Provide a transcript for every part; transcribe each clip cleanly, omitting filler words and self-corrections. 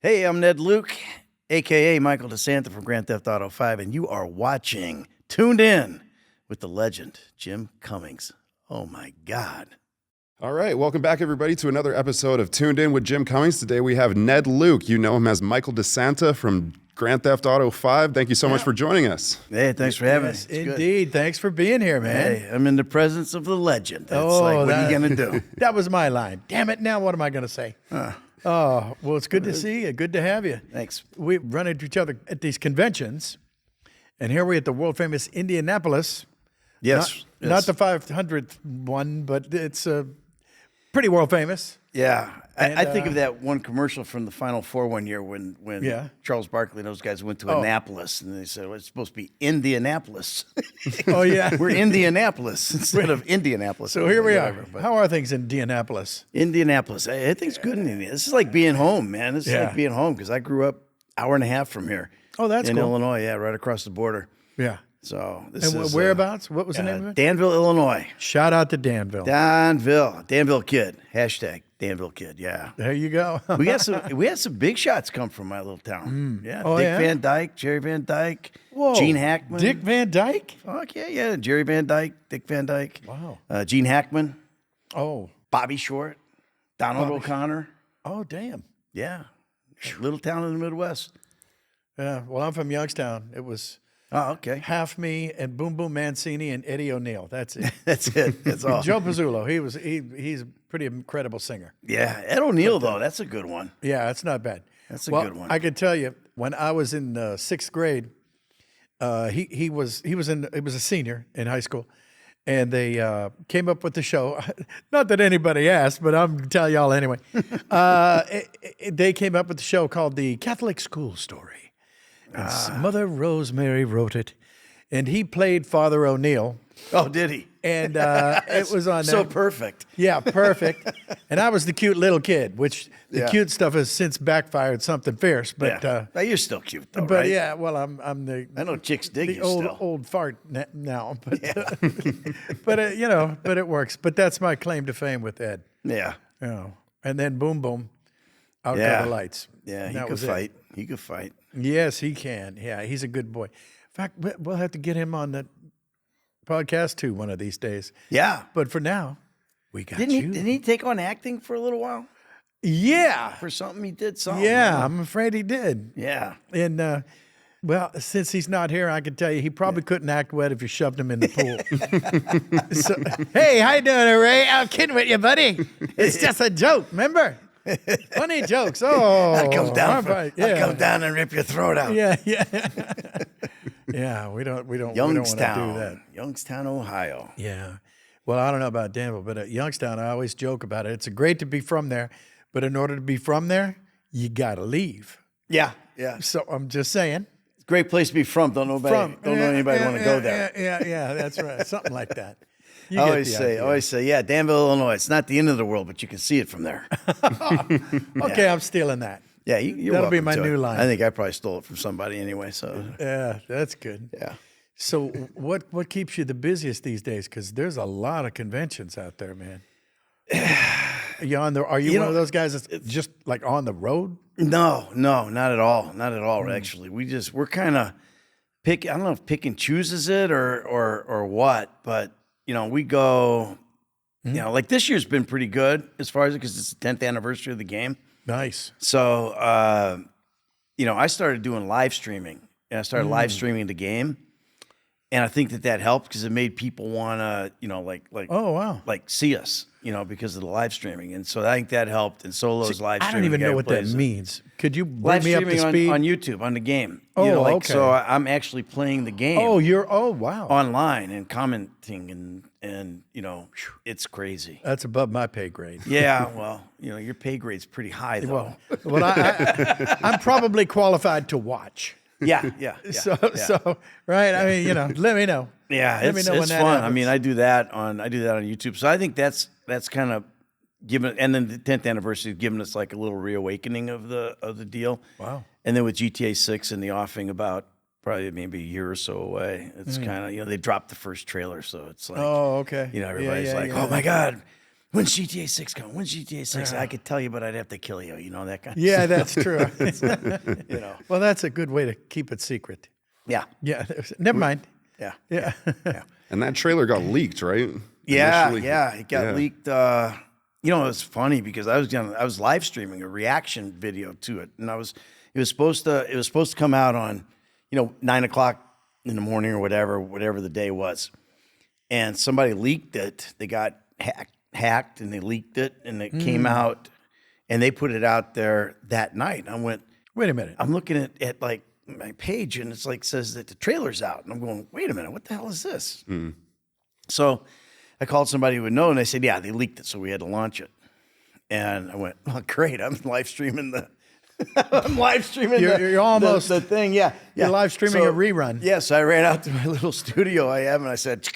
Hey, I'm Ned Luke, a.k.a. Michael DeSanta from Grand Theft Auto 5, and you are watching Toon'd In with the legend, Jim Cummings. Oh, my God. All right, welcome back, everybody, to another episode of Toon'd In with Jim Cummings. Today we have Ned Luke. You know him as Michael DeSanta from Grand Theft Auto 5. Thank you so much for joining us. Hey, thanks for having me. Yes, indeed. Thanks for being here, man. Hey, I'm in the presence of the legend. That's what are you going to do? That was my line. Damn it, now what am I going to say? Oh, well, it's good to see you. Good to have you. Thanks. We run into each other at these conventions, and here we're at the world-famous Indianapolis. Yes. Not the 500th one, but it's pretty world-famous. Yeah. I think of that one commercial from the Final Four one year when Charles Barkley and those guys went to Annapolis, and they said, well, it's supposed to be Indianapolis. Oh, yeah. We're Indianapolis instead of Indianapolis. So here we are. How are things in Indianapolis? Indianapolis. I think it's good in Indiana. This is like being home, man. This is like being home because I grew up hour and a half from here. Oh, that's in cool. Illinois, right across the border. Yeah. So this and is whereabouts? What was the name of it? Danville, Illinois. Shout out to Danville. Danville Kid. Hashtag Danville Kid. Yeah. There you go. we had some big shots come from my little town. Yeah. Oh, Dick yeah? Van Dyke, Jerry Van Dyke, Whoa. Gene Hackman. Dick Van Dyke? Fuck yeah. Jerry Van Dyke, Dick Van Dyke. Wow. Gene Hackman, Oh. Bobby Short, Donald O'Connor. Oh, damn. Yeah. Little town in the Midwest. Yeah. Well, I'm from Youngstown. It was Oh, okay. half me and Boom Boom Mancini and Eddie O'Neill. That's it. That's it. That's all. Joe Pizzullo. He's a pretty incredible singer. Yeah. Ed O'Neill, though, that's a good one. Yeah, it's not bad. That's a good one. I could tell you when I was in sixth grade, he was a senior in high school, and they came up with the show. Not that anybody asked, but I'm gonna tell y'all anyway. They came up with the show called The Catholic School Story. And Mother Rosemary wrote it, and he played Father O'Neill. Oh, did he? And it was on So that. perfect. Yeah, perfect. And I was the cute little kid, which the cute stuff has since backfired something fierce. But You're still cute, though, but right? yeah, well, I'm the I know chicks dig the you old still. old fart now. But but but it works. But that's my claim to fame with Ed. Yeah. You know. And then Boom Boom, out Yeah. the lights. Yeah, he That could was it. fight. He could fight. Yes, he can. Yeah, he's a good boy. In fact, we'll have to get him on the podcast too one of these days. Yeah. But for now, we got Didn't you. didn't he take on acting for a little while? Yeah. For something he did something. Yeah, I'm afraid he did. Yeah. And well, since he's not here, I can tell you he probably couldn't act wet if you shoved him in the pool. So, hey, how you doing, Ray? I'm kidding with you, buddy. It's just a joke, remember? Funny jokes. Oh, I'll come down. yeah. I'll come down and rip your throat out. Yeah. Yeah, we don't want to do Youngstown. that. Youngstown, Ohio. Yeah. Well, I don't know about Danville, but at Youngstown, I always joke about it. It's great to be from there, but in order to be from there, you got to leave. Yeah. Yeah. So I'm just saying. Great place to be from. Don't know anybody want to go there. Yeah, that's right. Something like that. You I get always the say, idea. yeah, Danville, Illinois. It's not the end of the world, but you can see it from there. Okay, I'm stealing that. Yeah, you're That'll be welcome my to new it. line. I think I probably stole it from somebody anyway. So Yeah, that's good. yeah. So what keeps you the busiest these days? Because there's a lot of conventions out there, man. Are you one of those guys that's just like on the road? No, not at all. Not at all. Actually, we're kind of I don't know if pick and chooses it or what, but we go. Like this year's been pretty good as far as because it's the 10th anniversary of the game. Nice. So I started doing live streaming, and I started live streaming the game, and I think that helped because it made people want to like Oh, wow. like see us, because of the live streaming, and so I think that helped. And Solo's live I streaming. don't even guy know who what that plays it. means. Could you bring Live me up to streaming speed? on YouTube on the game. Oh, okay. So I'm actually playing the game. Oh, wow. Online and commenting and it's crazy. That's above my pay grade. Yeah, well, your pay grade's pretty high though. Well, I'm probably qualified to watch. Yeah. So right. I mean, let me know. Yeah, Let me know when it's that fun. happens. I mean, I do that on YouTube. So I think that's kind of given, and then the 10th anniversary has given us like a little reawakening of the deal. Wow. And then with GTA 6 and the offing about probably maybe a year or so away, it's kind of they dropped the first trailer, so it's like Oh, okay. everybody's Yeah, like, yeah. oh my God, When's GTA 6 coming? When's GTA 6? I could tell you, but I'd have to kill you. You know, that kind of Yeah, that's true. you know. Well, that's a good way to keep it secret. Yeah. Yeah, never mind. Yeah. Yeah. And that trailer got leaked, right? Yeah, Initially. yeah. It got leaked. You know, it was funny because I was live streaming a reaction video to it. And it was supposed to come out on, 9:00 in the morning or whatever the day was. And somebody leaked it. They got hacked and they leaked it and it came out and they put it out there that night. I went, Wait a minute. I'm looking at like my page and it's like says that the trailer's out. And I'm going, wait a minute, what the hell is this? So I called somebody who would know and they said, yeah, they leaked it. So we had to launch it. And I went, oh, great. I'm live streaming You're almost the thing. Yeah. You're live streaming a rerun. Yes. I ran out to my little studio I have and I said,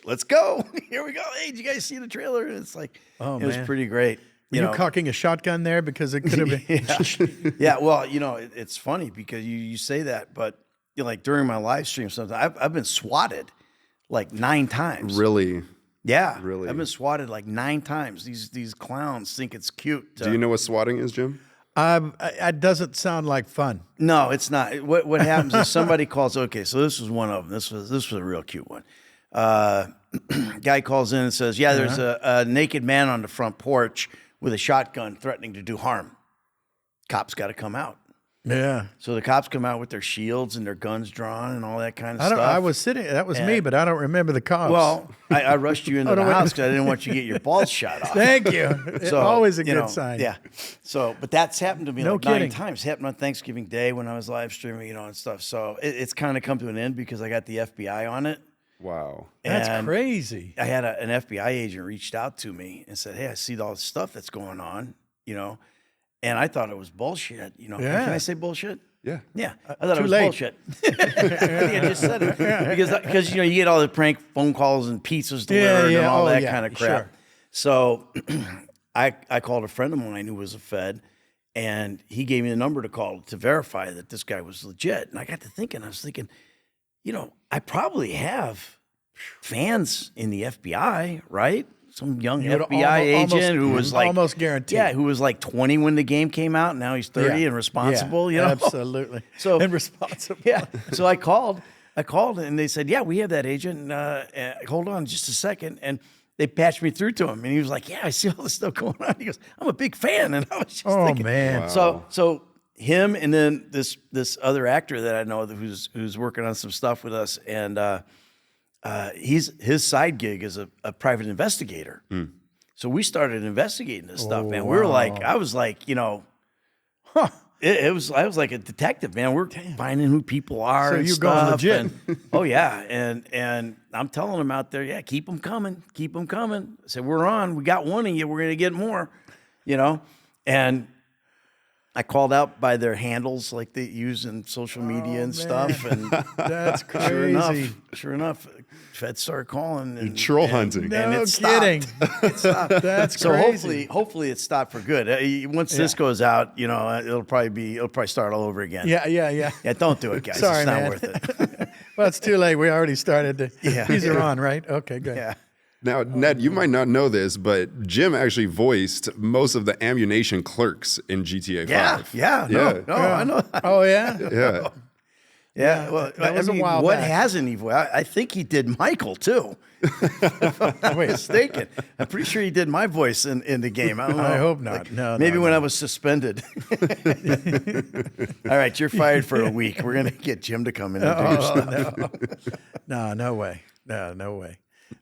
let's go. Here we go. Hey, did you guys see the trailer? And it's like, it was pretty great. Were you cocking a shotgun there because it could have been? Yeah. Well, it's funny because you say that, but like during my live stream, sometimes I've been swatted like 9 times. Really? Yeah. Really? I've been swatted like 9 times. These clowns think it's cute. Do you know what swatting is, Jim? It doesn't sound like fun. No, it's not. What happens is somebody calls. Okay, so this was one of them. This was a real cute one. Guy calls in and says, "Yeah, there's a naked man on the front porch with a shotgun threatening to do harm. Cops got to come out." Yeah. So the cops come out with their shields and their guns drawn and all that kind of stuff. I was sitting. That was me, but I don't remember the cops. Well, I rushed you into the house because I didn't want you to get your balls shot off. Thank you. So, always a good sign. Yeah. So, but that's happened to me like kidding. 9 times. It happened on Thanksgiving Day when I was live streaming, and stuff. So it's kind of come to an end because I got the FBI on it. Wow. That's And crazy. I had an FBI agent reached out to me and said, "Hey, I see all this stuff that's going on, and I thought it was bullshit. Yeah. Can I say bullshit? Yeah. Yeah, I thought it too was late. bullshit. I just said it because you get all the prank phone calls and pizzas delivered and all that kind of crap. Sure. So I called a friend of mine who was a Fed, and he gave me the number to call to verify that this guy was legit. And I got to thinking, I probably have fans in the FBI, right? Some young FBI agent who was like almost guaranteed. Yeah, who was like 20 when the game came out. And now he's 30 and responsible. Absolutely. So and responsible. Yeah. So I called and they said, yeah, we have that agent. And hold on just a second. And they patched me through to him. And he was like, yeah, I see all this stuff going on. He goes, I'm a big fan. And I was just thinking, man. Wow. So him and then this other actor that I know who's working on some stuff with us. And his side gig is a private investigator. So we started investigating this stuff, man. We were like, I was like, I was like a detective, man. We're finding who people are. So and you're going stuff, legit. oh yeah, and I'm telling them out there, yeah, keep them coming. I said, we're on. We got one of you. We're gonna get more, and I called out by their handles like they use in social media and stuff. And That's crazy. sure enough, Feds started calling. And, troll hunting. No and it kidding. It stopped. That's So crazy. hopefully it stopped for good. Once this goes out, it'll probably start all over again. Yeah. Yeah, don't do it, guys. Sorry, it's not man. worth it. Well, it's too late. We already started. These are Yeah. on, right? Okay, good. Yeah. Now, Ned, you might not know this, but Jim actually voiced most of the ammunition clerks in GTA 5. Yeah. No, I know. Oh, yeah? Yeah. Yeah. Well, that was a I mean, while what back. hasn't he? I think he did Michael too. If I'm not mistaken. I'm pretty sure he did my voice in the game. I don't know. I hope not. No, Maybe no, when no. I was suspended. All right, you're fired for a week. We're gonna get Jim to come in and do your stuff. No way. No way.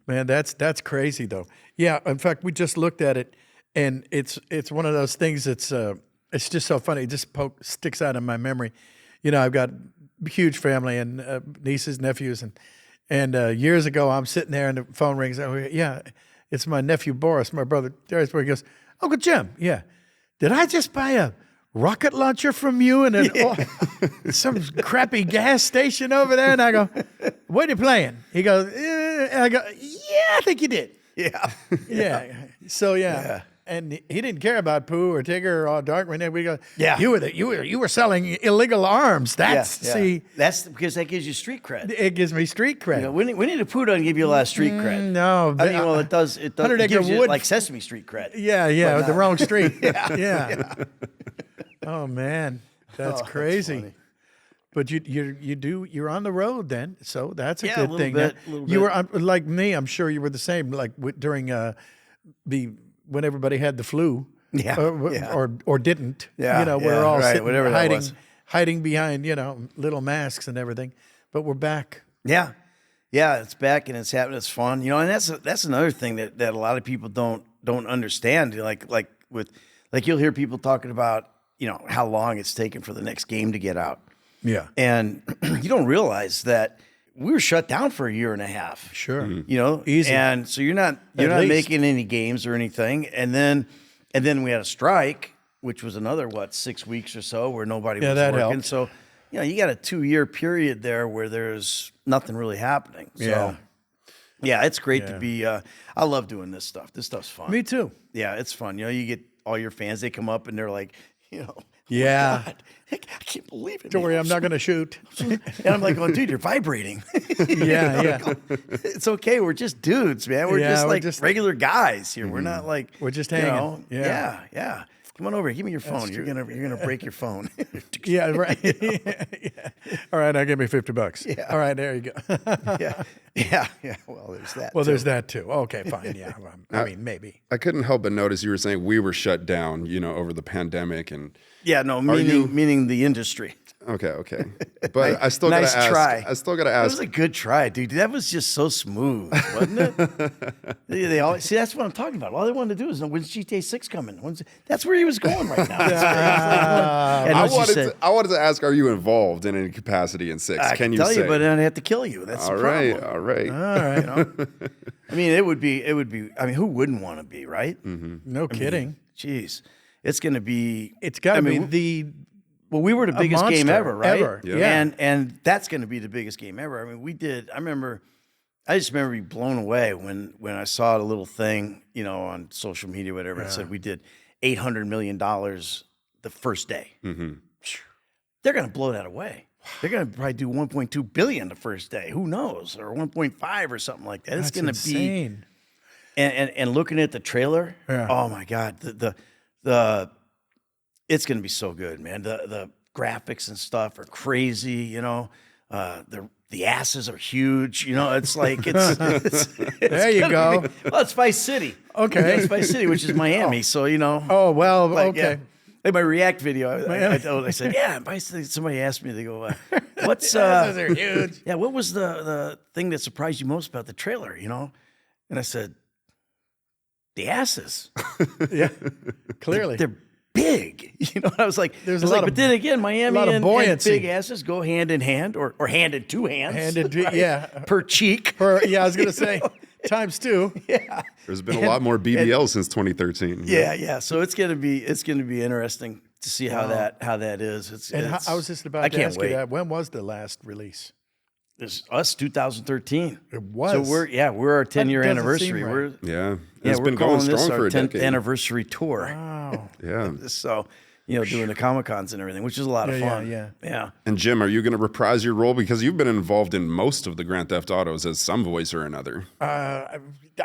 Man, that's crazy though. Yeah, in fact, we just looked at it, and it's one of those things that's it's just so funny. It just sticks out in my memory. I've got a huge family and nieces, nephews, and years ago, I'm sitting there and the phone rings. Oh, yeah, it's my nephew Boris, my brother Darius. He goes, Uncle Jim, yeah, did I just buy a rocket launcher from you and some crappy gas station over there? And I go, what are you playing? He goes, and I go, yeah, I think you did. Yeah. Yeah. So, yeah. And he didn't care about Pooh or Tigger or Darkwing. We go, Yeah. you were selling illegal arms. That's see, that's because that gives you street cred. it gives me street cred. You know, Winnie the Pooh doesn't give you a lot of street cred. No, I mean, well, it does. It does. 100 It gives Acre you Wood- like Sesame Street cred. yeah, But the not- wrong street. yeah. Oh man, that's Oh, crazy. funny. But you're on the road then, so that's a Yeah, a good little thing. bit, Now, a little you bit. were like me. I'm sure you were the same. Like during when everybody had the flu, Yeah, or didn't. Yeah, you know, we're yeah, all right, sitting whatever that was. hiding behind little masks and everything. But we're back. Yeah, it's back and it's happening. It's fun, and that's another thing that a lot of people don't understand. Like you'll hear people talking about how long it's taken for the next game to get out, Yeah, and you don't realize that we were shut down for a year and a half. sure. Easy, and so you're not least. making any games or anything, and then we had a strike, which was another 6 weeks or so where nobody was that working. helped. So you got a 2-year period there where there's nothing really happening. So yeah, it's great to be. I love doing this stuff. This stuff's fun. Me too. Yeah, it's fun. You get all your fans. They come up and they're like, Yeah. oh my God, I can't believe it. Don't worry, I'm not going to shoot. And I'm like, oh, dude, you're vibrating. Yeah. It's okay. We're just dudes, man. We're Yeah, just we're like just- regular guys here. We're not like We're just hanging. Yeah. Come on over. Give me your phone. You're gonna break your phone. Yeah, right. Yeah. All right, now give me $50. Yeah. All right, there you go. yeah. Well, there's that. Well, too. there's that too. Okay, fine. Yeah, well, I mean, maybe. I couldn't help but notice you were saying we were shut down, over the pandemic, and Yeah, no, meaning the industry. okay. But I still Nice gotta ask. try. I still gotta That ask. was a good try, dude. That was just so smooth, wasn't it? they all see. That's what I'm talking about. All they wanted to do is know when's GTA 6 coming. That's where he was going right now. And I as you wanted, said, I wanted to ask, are you involved in any capacity in 6? I Can you tell say? you, but I'd have to kill you. That's all the right, problem. all right. All right. I mean, it would be. I mean, who wouldn't want to be, right? No kidding. Jeez, it's going to be. It's got to be mean, the Well, we were the biggest game monster ever, right? ever. Yeah. And that's going to be the biggest game ever. I mean, I just remember being blown away when I saw the little thing, on social media, whatever. It said we did $800 million the first day. Mm-hmm. They're going to blow that away. They're going to probably do 1.2 billion the first day. Who knows? Or 1.5 or something like that. It's That's going to be. insane. And looking at the trailer, Yeah. oh my God, the it's going to be so good, man. The graphics and stuff are crazy, the asses are huge, it's like it's There you gonna go. well, it's Vice City. Okay. It's Vice City, which is Miami, so Oh, well, like, okay. yeah. Like my React video, I said, yeah, Vice City. Somebody asked me, they go, what's Those are huge. yeah, what was the thing that surprised you most about the trailer, And I said, the asses. Yeah, clearly. They're big. I was like, There's I was a lot like, of- but then again, Miami lot of and buoyancy. big asses go hand in hand or hand in two hands. Yeah. Per cheek. Yeah, I was going to say, times 2. Yeah. There's been a lot more BBL since 2013. Yeah. So it's gonna be interesting to see how that is. And I was just about I to can't ask wait. you that. When was the last release? It's us 2013. It was. So we're our 10-year doesn't anniversary. seem right. We're Yeah. It's we're been going calling this strong our for a 10th decade. anniversary tour. Wow. Yeah. So doing the Comic-Cons and everything, which is a lot of fun. Yeah. And Jim, are you going to reprise your role? Because you've been involved in most of the Grand Theft Autos as some voice or another. I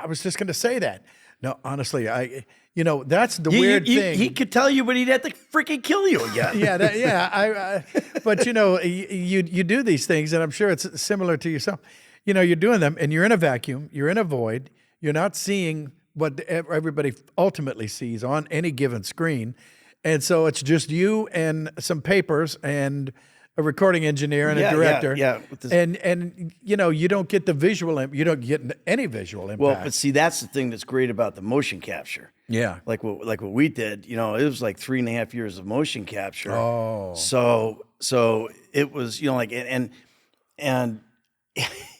was just going to say that. No, honestly, that's the weird thing. He could tell you, but he'd have to freaking kill you again. Yeah. But you do these things, and I'm sure it's similar to yourself. You're doing them, and you're in a vacuum, you're in a void, you're not seeing what everybody ultimately sees on any given screen, and so it's just you and some papers and a recording engineer and a director. Yeah. And you don't get the visual. You don't get any visual impact. Well, but see, that's the thing that's great about the motion capture. Yeah. Like what we did, it was like 3.5 years of motion capture. Oh. So it was, and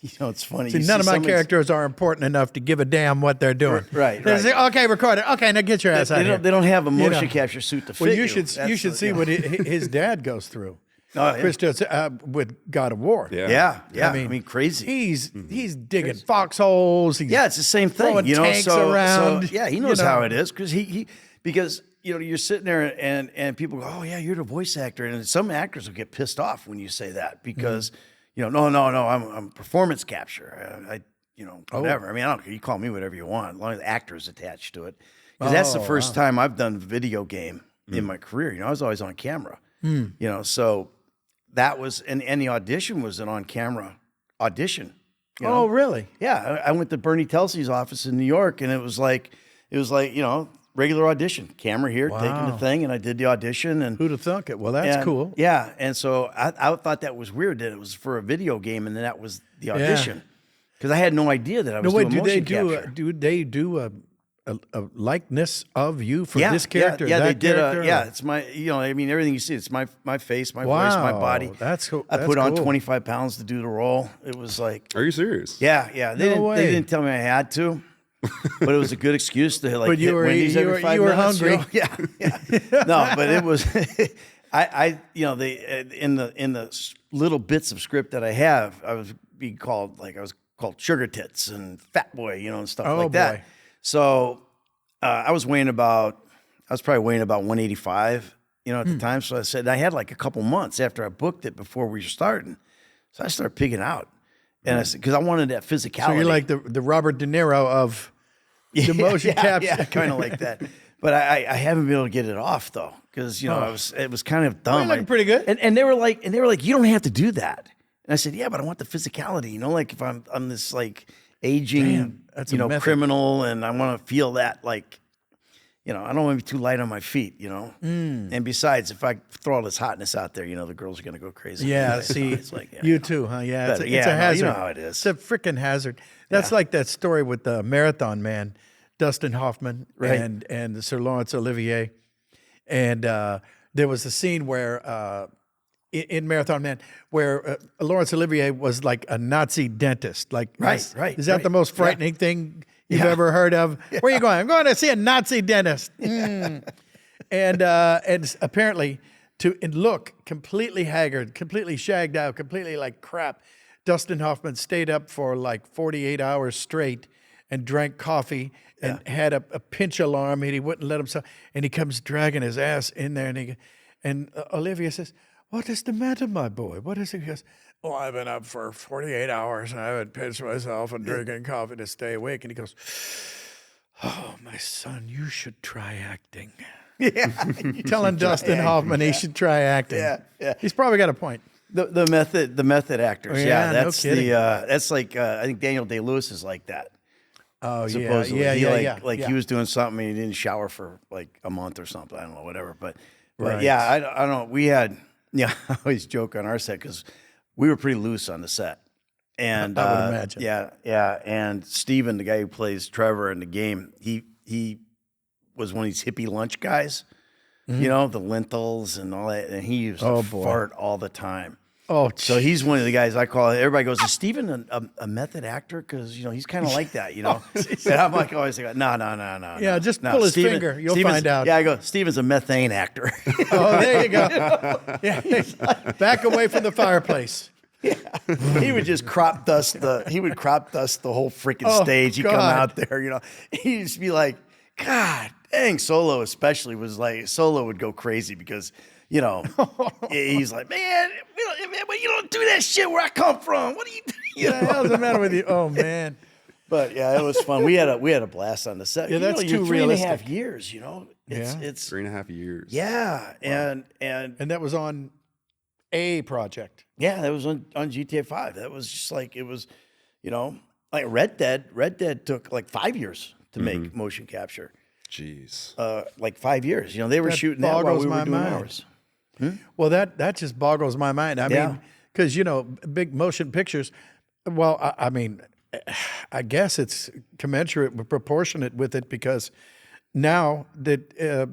it's funny. See, you none see of my somebody's- characters are important enough to give a damn what they're doing. Right. They say, okay, record it. Okay, now get your ass out They here. don't have a motion know. capture suit to fit Well, you. you should see what his dad goes through. Oh, yeah. Chris does with God of War. Yeah. I mean, mean, crazy. He's digging foxholes. He's It's the same thing. throwing You know, tanks around. yeah, he you knows know. how it is because you're sitting there and people go, oh yeah, you're the voice actor, and some actors will get pissed off when you say that because no, I'm performance capture. Whatever. I mean, I don't care. You call me whatever you want, as long as the actor's attached to it. Because that's the first time I've done a video game in my career. I was always on camera. So that was and the audition was an on-camera audition. Oh, really? Yeah, I went to Bernie Telsey's office in New York, and it was like regular audition, camera here, taking the thing, and I did the audition. And Who'd have thunk it? Well, that's cool. Yeah, and so I thought that was weird that it was for a video game, and then that was the audition because I had no idea that I was doing motion capture. Do they do a likeness of you for this character? Yeah, that they did. character? It's my. I mean, everything you see. It's my face, my voice, my body. That's cool. I put on 25 pounds to do the role. It was like. Are you serious? Yeah. They didn't tell me I had to. But it was a good excuse to But you hit were Wendy's every 5 minutes. hungry. Yeah. No, but it was. They in the little bits of script that I have, I was called Sugar Tits and Fat Boy, and stuff like that. Boy. So I was probably weighing about 185, at the time. So I said I had like a couple months after I booked it before we were starting. So I started pigging out, and I said because I wanted that physicality. So you're like the Robert De Niro of the motion capture. Yeah, kind of like that. But I haven't been able to get it off though, because it was kind of dumb. You're looking pretty good. And they were like, you don't have to do that. And I said, yeah, but I want the physicality. Like if I'm this like aging, that's a method. criminal, and I want to feel that like, I don't want to be too light on my feet, And besides, if I throw all this hotness out there, the girls are gonna go crazy. Yeah, see, it's like you too, huh? Yeah, it's a you hazard. know how it is. It's a freaking hazard. That's like that story with the Marathon Man, Dustin Hoffman, Right. and Sir Laurence Olivier, and there was a scene where in Marathon Man where Laurence Olivier was like a Nazi dentist. Like, Right. Is that the most frightening thing you've ever heard of? Where are you going? I'm going to see a Nazi dentist. And apparently to look completely haggard, completely shagged out, completely like crap. Dustin Hoffman stayed up for like 48 hours straight and drank coffee and had a pinch alarm, and he wouldn't let himself. And he comes dragging his ass in there, and Olivia says, "What is the matter, my boy? What is it?" He goes, "Oh, I've been up for 48 hours and I haven't pinched myself and drinking coffee to stay awake." And he goes, "Oh, my son, you should try acting." Yeah. Telling Dustin Hoffman he should try acting. Yeah. He's probably got a point. The method actors. Yeah, no That's kidding. that's like I think Daniel Day-Lewis is like that. Oh, Supposedly. yeah. He was doing something and he didn't shower for like a month or something. I don't know, whatever. But Right. yeah, I don't know. We had I always joke on our set because we were pretty loose on the set. And I would imagine. Yeah. And Steven, the guy who plays Trevor in the game, he was one of these hippie lunch guys. The lentils and all that, and he used to fart all the time. Oh, So he's one of the guys I call. Everybody goes, "Is Steven a method actor?" Because he's kind of like that, And I'm like always like, no. Yeah, just pull his finger. You'll find out. Yeah, I go, Steven's a methane actor. Oh, there you go. Yeah, back away from the fireplace. He would just crop dust the whole freaking stage. He'd come God. out there, He'd just be like, God dang, Solo especially was like, Solo would go crazy because, he's like, man, you don't do that shit where I come from. What are you doing? What the hell's the matter with you? Oh, man. But yeah, it was fun. We had a blast on the set. Yeah, that's you're too 3.5 realistic. years, It's 3.5 years. yeah, and And that was on a project. yeah, that was on GTA 5. That was just like it was, like Red Dead. Red Dead took like 5 years to make motion capture. Jeez. Like 5 years. They were That shooting that while boggles we were my doing mind. ours. Well, that just boggles my mind. I mean, because, big motion pictures, well, I mean, I guess it's commensurate, proportionate with it because now that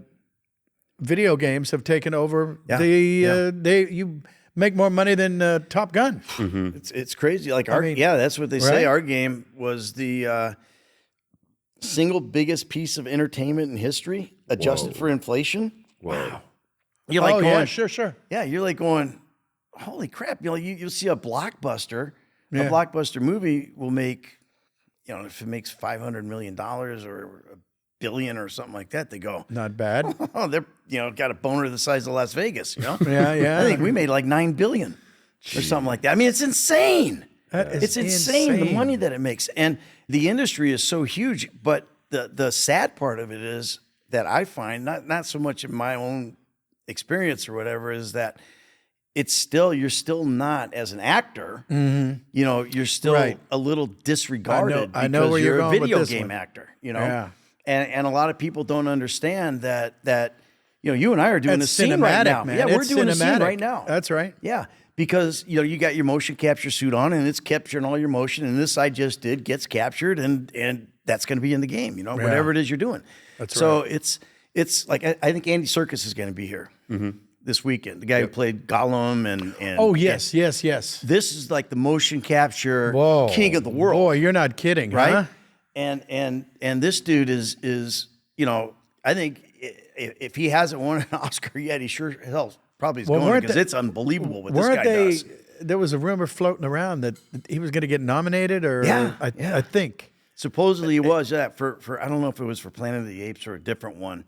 video games have taken over, you make more money than Top Gun. It's crazy. Like mean, that's what they say. right? Our game was the single biggest piece of entertainment in history, adjusted for inflation. Wow. You're like going, sure. yeah, you're like going, holy crap, you'll see a blockbuster. Yeah. A blockbuster movie will make, if it makes $500 million or $1 billion or something like that, they go, Not bad. oh, they're, got a boner the size of Las Vegas, Yeah. I think we made like $9 billion or something like that. I mean, it's insane. It's insane the money that it makes. And the industry is so huge. But the sad part of it is that I find, not so much in my own experience or whatever, is that you're still not, as an actor, you're still a little disregarded I know because where you're you're a going with video this game one. actor, Yeah. And a lot of people don't understand that you and I are doing That's a scene right cinematic, now. man. Yeah, we're It's doing a scene cinematic. right now. That's right. Yeah, because you got your motion capture suit on and it's capturing all your motion, and this I just did gets captured, and that's going to be in the game. Whatever it is you're doing. That's so right. it's like I think Andy Serkis is going to be here this weekend. The guy who played Gollum and Oh, yes. this is like the motion capture Whoa. king of the world. Boy, you're not kidding, Right? huh? And this dude is I think if he hasn't won an Oscar yet, he sure hell probably is going, weren't because they- it's unbelievable what this Weren't guy they? does. There was a rumor floating around that he was going to get nominated, or Yeah. I think. Supposedly it was for I don't know if it was for Planet of the Apes or a different one,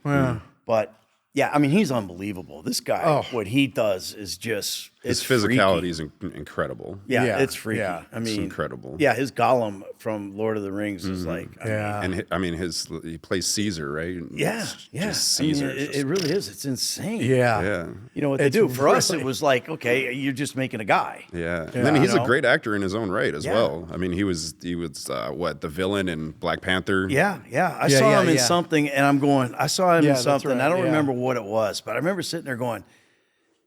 but yeah, I mean, he's unbelievable. This guy, what he does is just His it's physicality freaky. is incredible. Yeah, Yeah, it's freaky. yeah. I mean, incredible. Yeah, his Gollum from Lord of the Rings is like, I mean, And he plays Caesar, right? And yeah, it's yeah. Just I mean, Caesar. it really is. It's insane. Yeah. yeah. You know what they It's do for us? It really- was like, okay, you're just making a guy. Yeah. And then he's You a know? great actor in his own right as Yeah. well. I mean, he was the villain in Black Panther? Yeah, yeah. I Yeah, saw yeah, him in yeah. something, and I'm going. I saw him Yeah, in that's something. right, I don't yeah. remember what it was, but I remember sitting there going,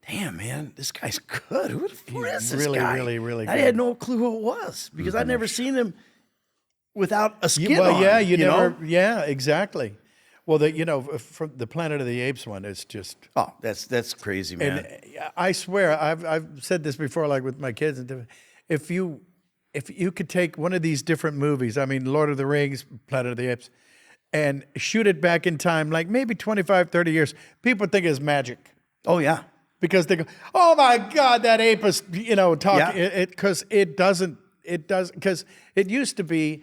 "Damn, man, this guy's good. Who is this really, guy? really, really I good. had no clue who it was because I'd never seen him without a skin Well, on. yeah, you never. know? Yeah, exactly. Well, from the Planet of the Apes one, it's just. Oh, that's crazy, man. And I swear, I've said this before, like with my kids, and if you could take one of these different movies, I mean, Lord of the Rings, Planet of the Apes, and shoot it back in time, like maybe 25, 30 years, people would think it's magic. Oh yeah, Because they go, oh my God, that ape is, talking. Yeah. Because it doesn't, because it used to be,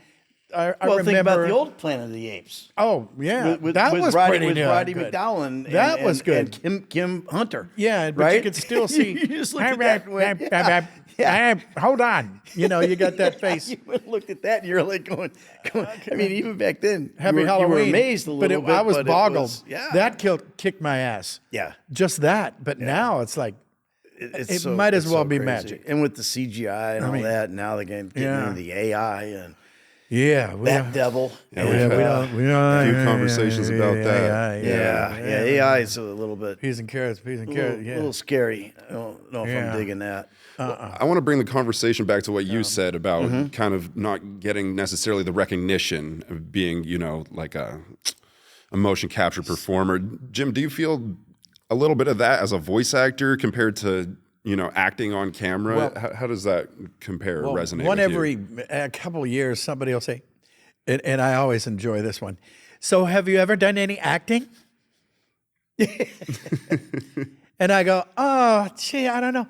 I well, remember. think about the old Planet of the Apes. Oh, yeah. With that was Roddy, pretty with good. Roddy McDowell and, That was good. And Kim Hunter. Yeah, but right? you could still see. You just looked at that and went, Hold on. You got that face. You looked at that and you're like going. I mean, even back then, Happy you were Halloween. amazed a little bit. I was but it boggled. was- yeah, That kicked my ass. yeah. Just that. But now it's like, It's it so- might as it's well so be crazy. magic. And with the CGI and all mean, that, now they're getting into the AI and yeah. that devil. Yeah, and, we've had a few conversations about that. yeah, AI is a little bit Peas and carrots, a yeah. little scary. I don't know if Yeah. I'm digging that. I want to bring the conversation back to what you said about kind of not getting necessarily the recognition of being, like a motion capture performer. Jim, do you feel a little bit of that as a voice actor compared to, acting on camera? Well- how does that compare or resonate One with you? every a couple of years, somebody will say, and I always enjoy this one. So, have you ever done any acting? And I go, oh, gee, I don't know.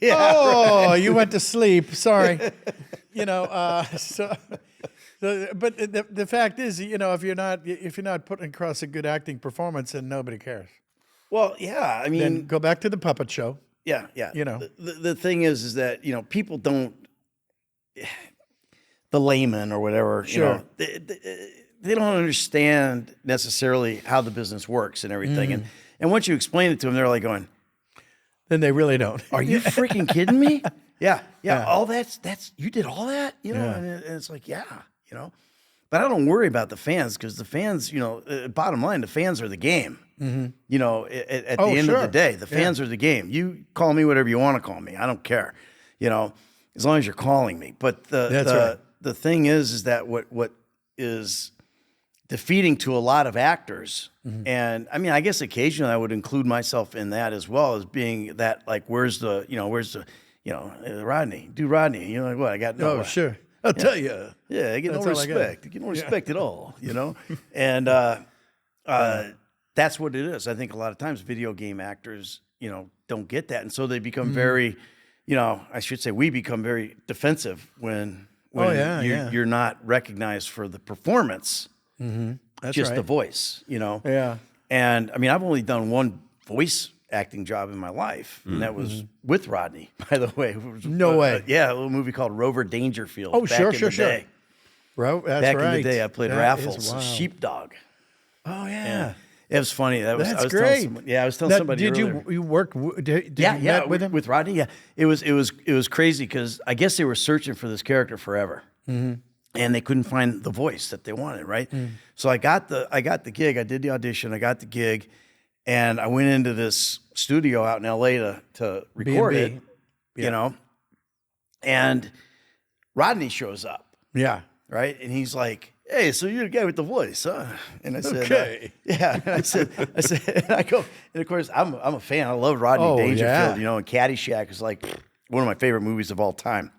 Yeah, Oh, you went to sleep. Sorry. But the fact is, if you're not putting across a good acting performance, then nobody cares. Well, yeah. I mean, Then go back to the puppet show. yeah. The thing is that people don't. The layman or whatever, Sure. they don't understand necessarily how the business works and everything. And once you explain it to them, they're like going, Then they really don't. "Are you freaking kidding me?" Yeah. All that's you did all that, and it's like, But I don't worry about the fans because the fans, bottom line, the fans are the game. At the end of the sure. day, the fans are the game. You call me whatever you want to call me. I don't care. As long as you're calling me. But That's right. the thing is that what is defeating to a lot of actors, and I mean, I guess occasionally I would include myself in that as well as being that like, where's the Rodney? Do Rodney? Like what? I got no. Oh, sure. I'll tell you. Yeah, I get no That's all I got. respect. I get no respect at all, And that's what it is. I think a lot of times video game actors don't get that, and so they become very, I should say, we become very defensive when you're not recognized for the performance, That's just right. the voice, Yeah. And I mean, I've only done one voice acting job in my life, and that was with Rodney, by the way. No way. Yeah, a little movie called Rover Dangerfield. Oh, back sure, in sure, the sure. day. Bro, that's Back right. in the day, I played That Raffles, is a wild. sheepdog. Oh yeah. It was funny. I That's was great. Telling someone, I was telling Now, somebody did earlier. you work? Did you met with him? with Rodney. Yeah, it was crazy because I guess they were searching for this character forever, and they couldn't find the voice that they wanted. Right, so I got the gig. I did the audition. I got the gig, and I went into this studio out in L.A. to record B&B. it. And Rodney shows up. Yeah. Right, and he's like, "Hey, so you're the guy with the voice, huh?" And I said, Okay. "Yeah." And I said, and I go, and of course, I'm a fan. I love Rodney Oh, Dangerfield. yeah. And Caddyshack is like one of my favorite movies of all time.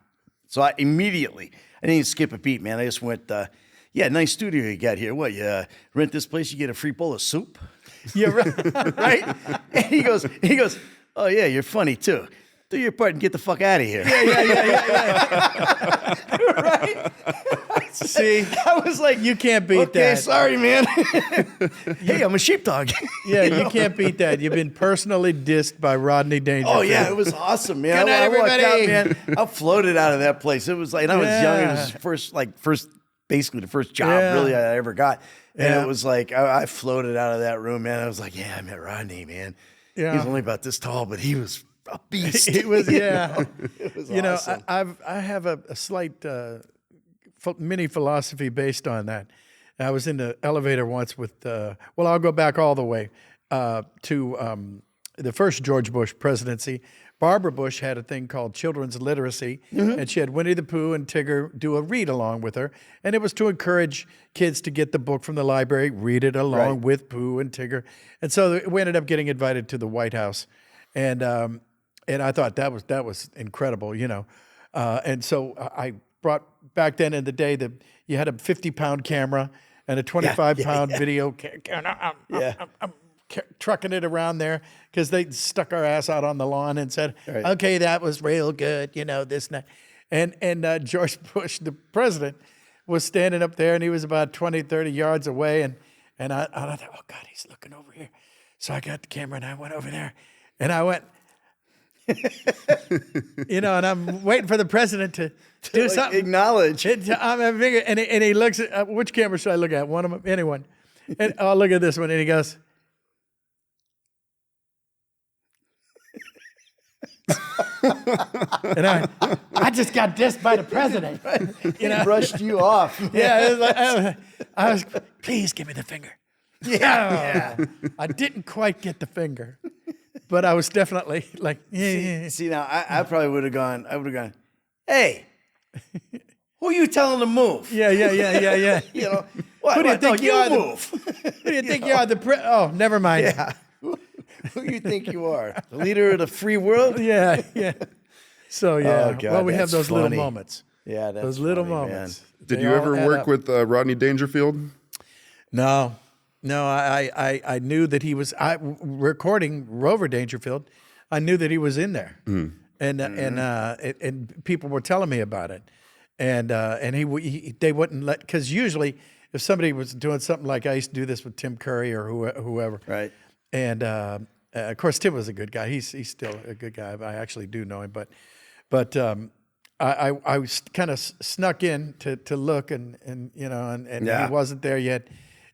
So I immediately, I didn't even skip a beat, man. I just went, "Yeah, nice studio you got here. What, you rent this place, you get a free bowl of soup?" Yeah. Right. Right? And he goes, "Oh yeah, you're funny too. Do your part and get the fuck out of here." Yeah. Right? See, I was like, you can't beat "Okay, that. sorry, man." Hey, I'm a sheepdog. Yeah, you can't beat that. You've been personally dissed by Rodney Dangerfield. Oh yeah, it was awesome, man. Good night, I walked out, everybody. man. I floated out of that place. It was like, and I was young. It was Yeah. basically the first job Yeah. really I ever got. And Yeah. it was like, I floated out of that room, man. I was like, yeah, I met Rodney, man. Yeah. He was only about this tall, but he was a beast. It was, yeah. It was You know, awesome. I have a slight mini philosophy based on that. I was in the elevator once with, I'll go back all the way to the first George Bush presidency. Barbara Bush had a thing called children's literacy, and she had Winnie the Pooh and Tigger do a read along with her, and it was to encourage kids to get the book from the library, read it along with Pooh and Tigger, and so we ended up getting invited to the White House, and I thought that was incredible, and so I brought back then in the day that you had a 50-pound camera and a 25-pound video camera. I'm trucking it around there because they stuck our ass out on the lawn and said, "Okay, that was real good," this and that. And George Bush, the president, was standing up there, and he was about 20, 30 yards away, and I thought, "Oh God, he's looking over here." So I got the camera and I went over there, and I went, and I'm waiting for the president to do something. Acknowledge. And he looks at, which camera should I look at? One of them, anyone. And I'll look at this one, and he goes, and I just got dissed by the president. He brushed you off. Yeah, it was like, I was, please give me the finger. Yeah. I didn't quite get the finger, but I was definitely like, yeah. See, now I probably would have gone, "Hey, who are you telling to move?" Yeah. What? Who do you think you are? Move? Who do you think you are? Oh, never mind. Yeah. Who do you think you are? The leader of the free world? Yeah. So yeah, Oh, God, well, we have that's those little funny. moments. Yeah, that's Those little funny, moments. Did They you all ever add work up. with Rodney Dangerfield? No. I knew that he was recording Rover Dangerfield. I knew that he was in there, and people were telling me about it, and they wouldn't let, because usually if somebody was doing something like I used to do this with Tim Curry or whoever, Right. and of course Tim was a good guy. He's still a good guy. I actually do know him, but I was kind of snuck in to look, and Yeah. he wasn't there yet.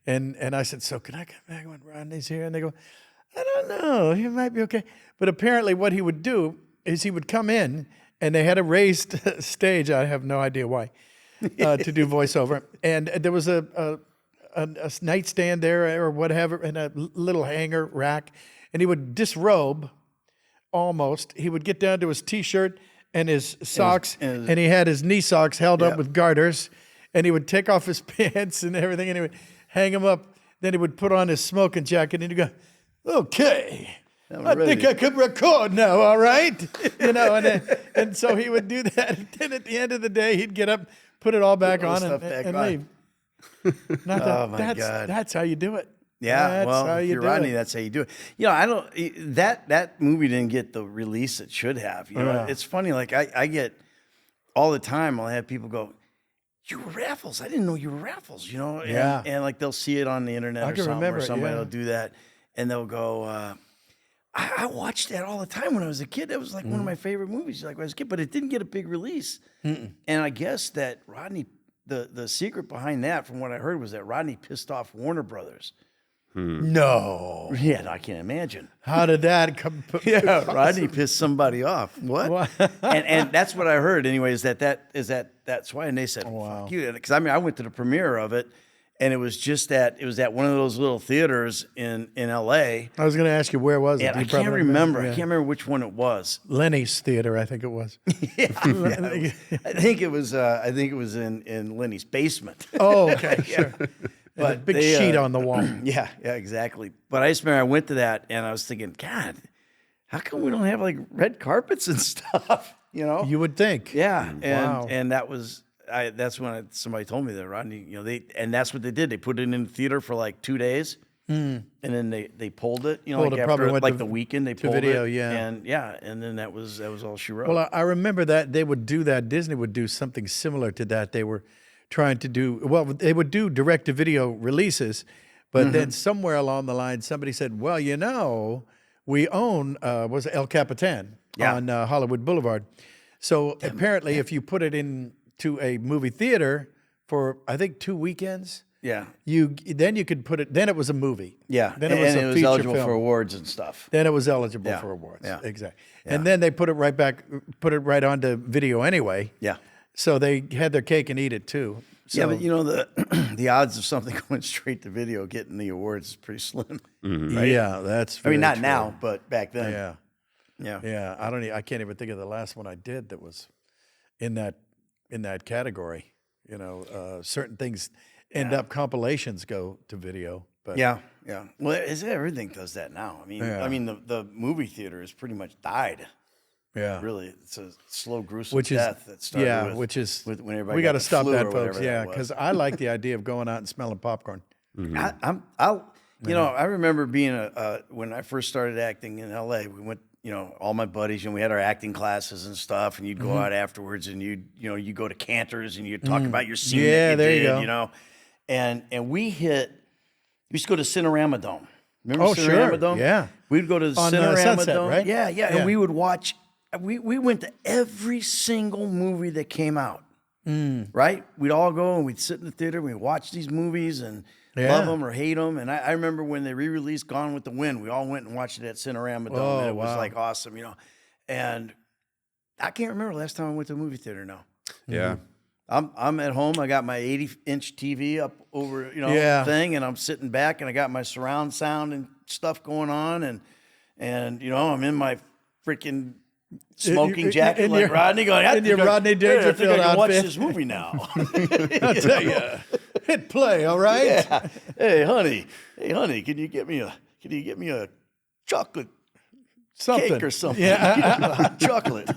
And I said, "So can I come back when Rodney's here?" And they go, "I don't know. He might be okay." But apparently what he would do is he would come in, and they had a raised stage. I have no idea why, to do voiceover. And there was a nightstand there or whatever, and a little hanger rack. And he would disrobe almost. He would get down to his T-shirt and his socks, and he had his knee socks held up with garters. And he would take off his pants and everything, and he would hang them up. Then he would put on his smoking jacket, and he'd go, "Okay, I think I could record now, all right?" And so he would do that. And then at the end of the day, he'd get up, put it all back on, and stuff back and on. leave. And I thought, Oh, my God. That's how you do it. Yeah, That's well, how if you you're do Rodney, it. that's how you do it. You know, I don't that movie didn't get the release it should have. You know, Yeah. it's funny. Like I get all the time. I'll have people go, "You were Raffles? I didn't know you were Raffles." You know, Yeah. and like they'll see it on the internet I or can something, remember or it, somebody yeah. will do that, and they'll go. I watched that all the time when I was a kid. That was like one of my favorite movies, like when I was a kid. But it didn't get a big release, and I guess that Rodney. The secret behind that, from what I heard, was that Rodney pissed off Warner Brothers. No. Yeah, I can't imagine. How did that come? Yeah, Rodney pissed somebody off. What? and that's what I heard. Anyways, that's why. And they said, Wow. "Fuck you," because I mean, I went to the premiere of it, and it was at one of those little theaters in L.A. I was going to ask you, where was it? And Do I you can't probably remember. I Yeah. can't remember which one it was. Lenny's Theater, I think it was. Yeah, I think it was. I think it was in Lenny's basement. Oh, okay, sure. But A big they, sheet on the wall. Yeah, exactly. But I just remember I went to that and I was thinking, God, how come we don't have like red carpets and stuff? You know? You would think. Yeah, Wow. and that was that's when somebody told me that Rodney, you know, and that's what they did. They put it in the theater for like 2 days, and then they pulled it. You know, Pulled like it, probably after went like to- the weekend they to pulled video, it, yeah. and then that was all she wrote. Well, I remember that they would do that. Disney would do something similar to that. They were trying to do, well, they would do direct-to-video releases, but then somewhere along the line, somebody said, well, you know, we own, was it El Capitan Yeah. on Hollywood Boulevard. So apparently if you put it into a movie theater for, I think, 2 weekends, yeah, then you could put it, then it was a movie. yeah, Then it was and a it was feature eligible film. for awards and stuff. Then it was eligible Yeah. for awards. Yeah. Exactly. And then they put it right onto video anyway. Yeah. So they had their cake and eat it too. So, Yeah, but you know the odds of something going straight to video getting the awards is pretty slim. Right? yeah, that's. I mean, very not true. now, but back then. Yeah, Yeah. yeah. I can't even think of the last one I did that was in that category. You know, certain things end up compilations go to video. But Yeah, yeah. Well, everything does that now. Yeah. I mean, the movie theater has pretty much died. yeah, Really, it's a slow, gruesome which is death that started. yeah, with, which is with when everybody we got got to the stop flu that, or folks. whatever Yeah, that was. because I like the idea of going out and smelling popcorn. You know, I remember being when I first started acting in L.A. We went, you know, all my buddies, and we had our acting classes and stuff, and you'd go out afterwards, and you go to Cantor's, and you'd talk about your scene. Yeah, that there you you did, go. You know, and we used to go to Cinerama Dome. Remember Oh, Cinerama sure. Dome? Yeah. We'd go to the On, Cinerama Sunset, Dome. right? Yeah, Yeah. and we would watch. We went to every single movie that came out. Right? We'd all go and we'd sit in the theater and we'd watch these movies and Yeah. love them or hate them. And I remember when they re-released Gone with the Wind, we all went and watched it at Cinerama Dome. Oh, and it was wow. like awesome, you know. And I can't remember the last time I went to a movie theater now. Yeah. I'm at home. I got my 80-inch TV up over, Yeah. thing, and I'm sitting back, and I got my surround sound and stuff going on, and I'm in my freaking smoking jacket in like your- Rodney, going, in your Rodney I think I Dangerfield can watch outfit." this movie now. I'll tell you, hit play, all right? Yeah. Hey, honey, can you get me a chocolate Something cake or something? Yeah. Hot chocolate.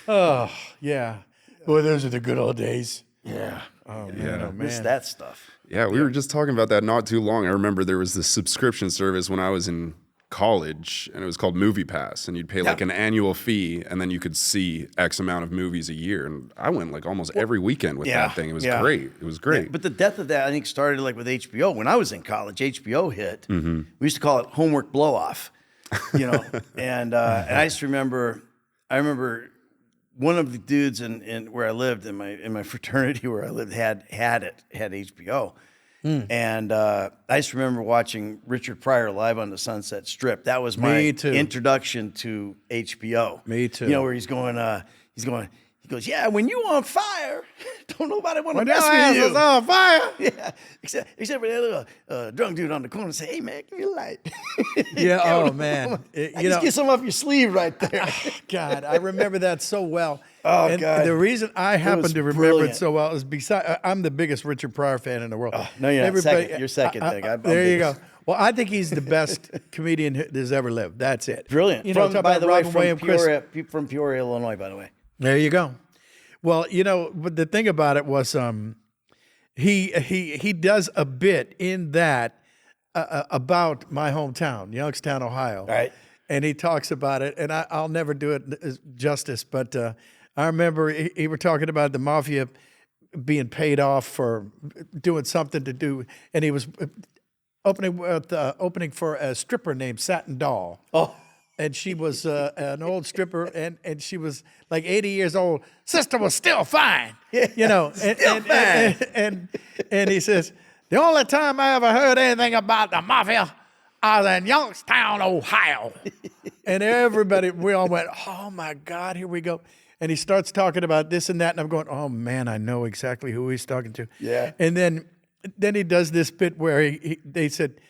Oh, yeah. Boy, those are the good old days. Yeah. Oh man, Yeah. oh Miss man. that stuff. Yeah, we were just talking about that not too long. I remember there was this subscription service when I was in college, and it was called Movie Pass, and you'd pay like Yeah. an annual fee, and then you could see X amount of movies a year. And I went like almost every weekend with Yeah, that thing. It was yeah. great. It was great. But the death of that, I think, started like with HBO. When I was in college, HBO hit. Mm-hmm. We used to call it homework blow off, and I just remember, one of the dudes in where I lived in my fraternity where I lived had HBO, and I just remember watching Richard Pryor live on the Sunset Strip. That was my Me too. introduction to HBO. Me too. You know where he's going. He goes, yeah. When you on fire, don't nobody want to When mess your with ass you. is on fire. Yeah, except for that little drunk dude on the corner say, "Hey man, give me a light." Yeah. Oh man. Just get some off your sleeve right there. God, I remember that so well. Oh, and God. the reason I happen was to remember brilliant. it so well is I'm the biggest Richard Pryor fan in the world. No, you're not. Second. You're second. I'm there you biggest. go. Well, I think he's the best comedian that's ever lived. That's it. Brilliant. You know, talk by about the way, Robin Williams, Chris. from Peoria, Illinois. By the way. There you go. Well, but the thing about it was, he does a bit in that about my hometown, Youngstown, Ohio. Right. And he talks about it, and I'll never do it justice, but I remember he were talking about the mafia being paid off for doing something to do, and he was opening for a stripper named Satin Doll. Oh. And she was an old stripper, and she was like 80 years old. Sister was still fine, you know. And he says, the only time I ever heard anything about the mafia, I was in Youngstown, Ohio. And everybody, we all went, oh my God, here we go. And he starts talking about this and that, and I'm going, oh man, I know exactly who he's talking to. Yeah. And then he does this bit where they said,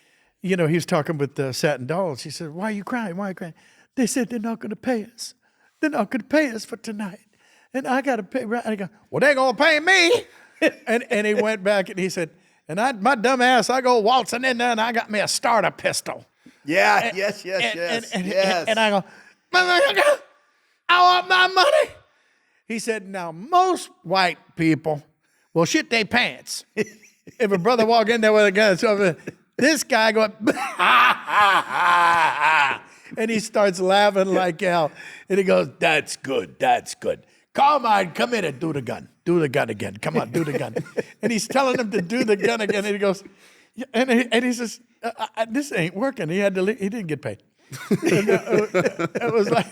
you know, he was talking with Satin Dolls. He said, why are you crying? Why are you crying? They said, they're not going to pay us. They're not going to pay us for tonight. And I got to pay. And I go, well, they're going to pay me. and he went back and he said, and my dumb ass, I go waltzing in there and I got me a starter pistol. Yeah, And- yes. And I go, motherfucker, I want my money. He said, now most white people will shit their pants. If a brother walk in there with a gun, so this guy going, and he starts laughing like hell. And he goes, that's good. Come on, come in and do the gun. Do the gun again. Come on, do the gun. And he's telling him to do the gun again. And he goes, and he says, this ain't working. He had to leave. He didn't get paid. It was like,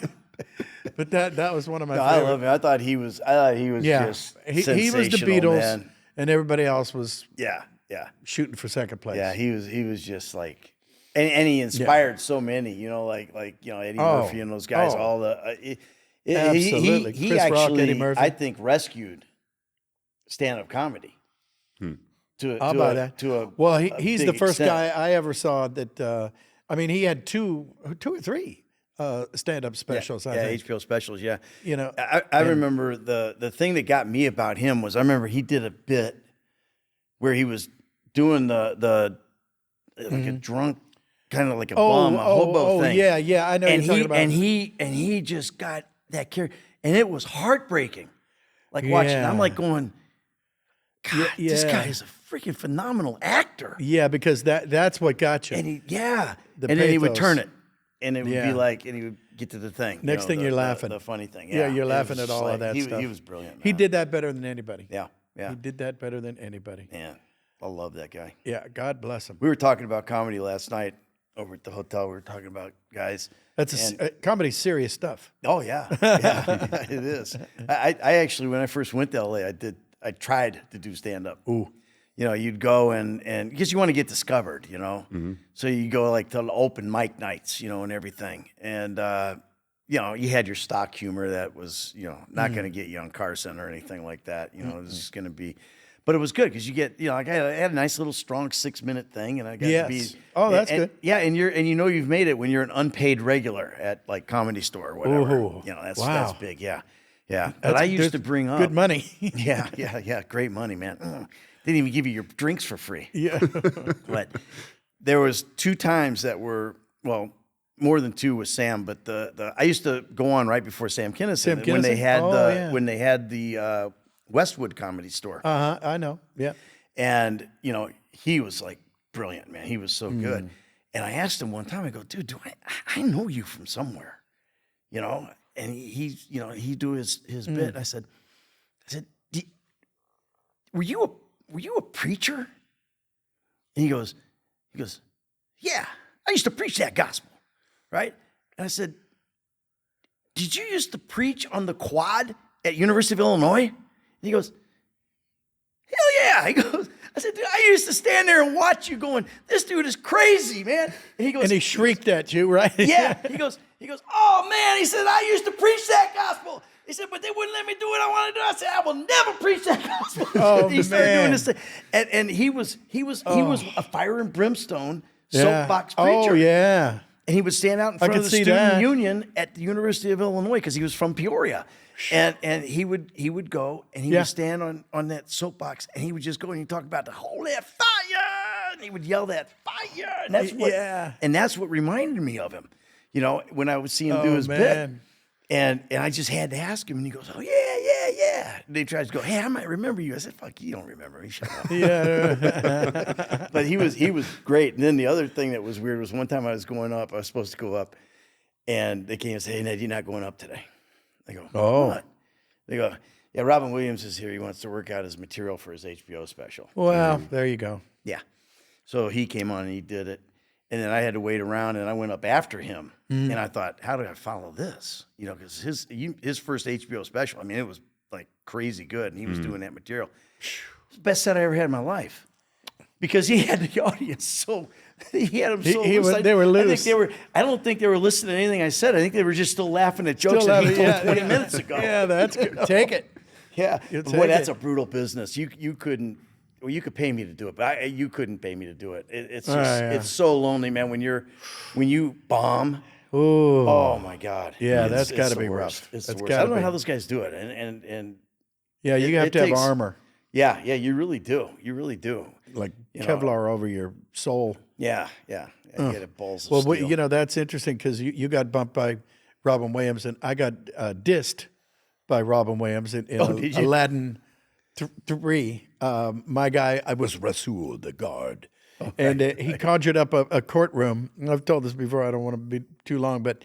but that was one of my favorite. I love him. I thought he was just he was the sensational, Beatles, man. and everybody else was Yeah. shooting for second place. Yeah, he was just like, and he inspired so many, you know, like you know, Eddie Murphy and those guys. All the Absolutely. he Chris Rock, actually, Eddie Murphy. I think, rescued stand-up comedy. I'll buy that. Well, he's the big first extent. guy I ever saw that. I mean, he had two or three stand-up specials. I think. HBO specials. Yeah, You know, I remember the thing that got me about him was I remember he did a bit where he was doing the like a drunk, kind of like a bum, a hobo thing. Yeah, I know And you're talking about. and he just got that character, and it was heartbreaking. Like watching, Yeah. I'm like going, God, this yeah. guy is a freaking phenomenal actor. Yeah, because that's what got you. And he, The and then he would pathos. turn it, and it would Yeah. be like, and he would get to the thing. you Next know, thing you're laughing. The funny thing. Yeah, you're It laughing was at just all of like- that he, stuff. He was brilliant. He man. did that better than anybody. Yeah. He did that better than anybody. Man, I love that guy. Yeah, God bless him. We were talking about comedy last night over at the hotel. We were talking about guys. That's comedy's serious stuff. Oh yeah, it is. I actually, when I first went to LA, I tried to do stand up. Ooh. You know, you'd go and because you want to get discovered, you know. So you go like to the open mic nights, you know, and everything. And you know, you had your stock humor that was, you know, not going to get you on Carson or anything like that. You know, it was just going to be. But it was good because you get, you know, like I had a nice little strong 6-minute thing, and I got to be. Yes. Oh, that's and- good. Yeah, and you know you've made it when you're an unpaid regular at like Comedy Store or whatever. Ooh. You know, that's Wow. big. Yeah. But I used There's to bring up good money. yeah, great money, man. Didn't even give you your drinks for free. Yeah. But there was 2 times that were, well, more than 2 with Sam, but I used to go on right before Sam Kinison when they Kinison? had Oh, when they had the Westwood Comedy Store. I know. Yeah. And, you know, he was like brilliant, man. He was so good. And I asked him one time, I go, dude, I know you from somewhere, you know? And he's, you know, he do his bit. I said, were you a preacher? And he goes, yeah, I used to preach that gospel, right? And I said, did you used to preach on the quad at University of Illinois? And he goes, hell yeah. He goes, I said, dude, I used to stand there and watch you going, this dude is crazy, man. And he goes, And he shrieked at you, right? yeah. He goes, oh man, he said, I used to preach that gospel. He said, but they wouldn't let me do what I want to do. I said, I will never preach that gospel. Oh, he started man. doing this thing. And he was a fire and brimstone soapbox preacher. Oh, yeah. And he would stand out in front could of the see student that. union at the University of Illinois because he was from Peoria. And he would go and he Yeah. would stand on that soapbox and he would just go and he'd talk about the holy fire. And he would yell that fire. And that's what Yeah. and that's what reminded me of him. You know, when I would see him do his bit. man. And I just had to ask him, and he goes, "Oh yeah." And he tries to go, "Hey, I might remember you." I said, "Fuck, you don't remember me. Shut up." Yeah. But he was great. And then the other thing that was weird was one time I was going up. I was supposed to go up, and they came and said, "Hey, Ned, you're not going up today." I go, Oh. "What?" They go, "Yeah, Robin Williams is here. He wants to work out his material for his HBO special." Well, there you go. Yeah. So he came on and he did it. And then I had to wait around, and I went up after him. And I thought, how do I follow this? You know, because his first HBO special, I mean, it was like crazy good, and he was doing that material. It was the best set I ever had in my life, because he had the audience so he had them so loose. They were loose. I don't think they were listening to anything I said. I think they were just still laughing at jokes that he told 20 minutes ago. Yeah, that's good. Take it. Yeah, You'll boy, take that's it. a brutal business. You couldn't. Well, you could pay me to do it, but you couldn't pay me to do it. It's just it's so lonely, man. When you bomb, Ooh. oh my God, Yeah, It's- that's it's got to the be worst. rough. It's That's the worst. I gotta don't know be. how those guys do it, and Yeah, you have it to have takes- armor, yeah, you really do. You really do. like You know. Kevlar over your soul. Yeah. You get it balls of Well, steel. you know, that's interesting because you got bumped by Robin Williams, and I got dissed by Robin Williams in did you? Aladdin 3. My guy, I was Rasul, the guard. And he conjured up a courtroom. I've told this before. I don't want to be too long, but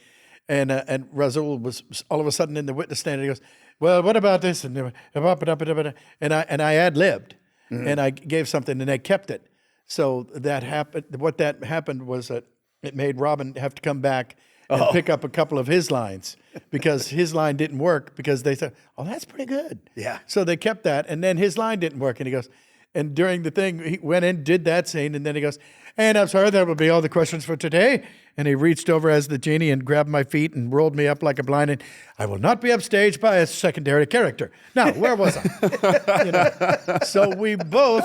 and Rasul was all of a sudden in the witness stand. And he goes, "Well, what about this?" And I ad libbed, and I gave something, and they kept it. So that happened. What that happened was that it made Robin have to come back and pick up a couple of his lines because his line didn't work because they said, "Oh, that's pretty good." Yeah. So they kept that, and then his line didn't work, and he goes, and during the thing, he went in, did that scene, and then he goes, "And I'm sorry, that will be all the questions for today." And he reached over as the genie and grabbed my feet and rolled me up like a blind. And I will not be upstaged by a secondary character. Now, where was I? You know? So we both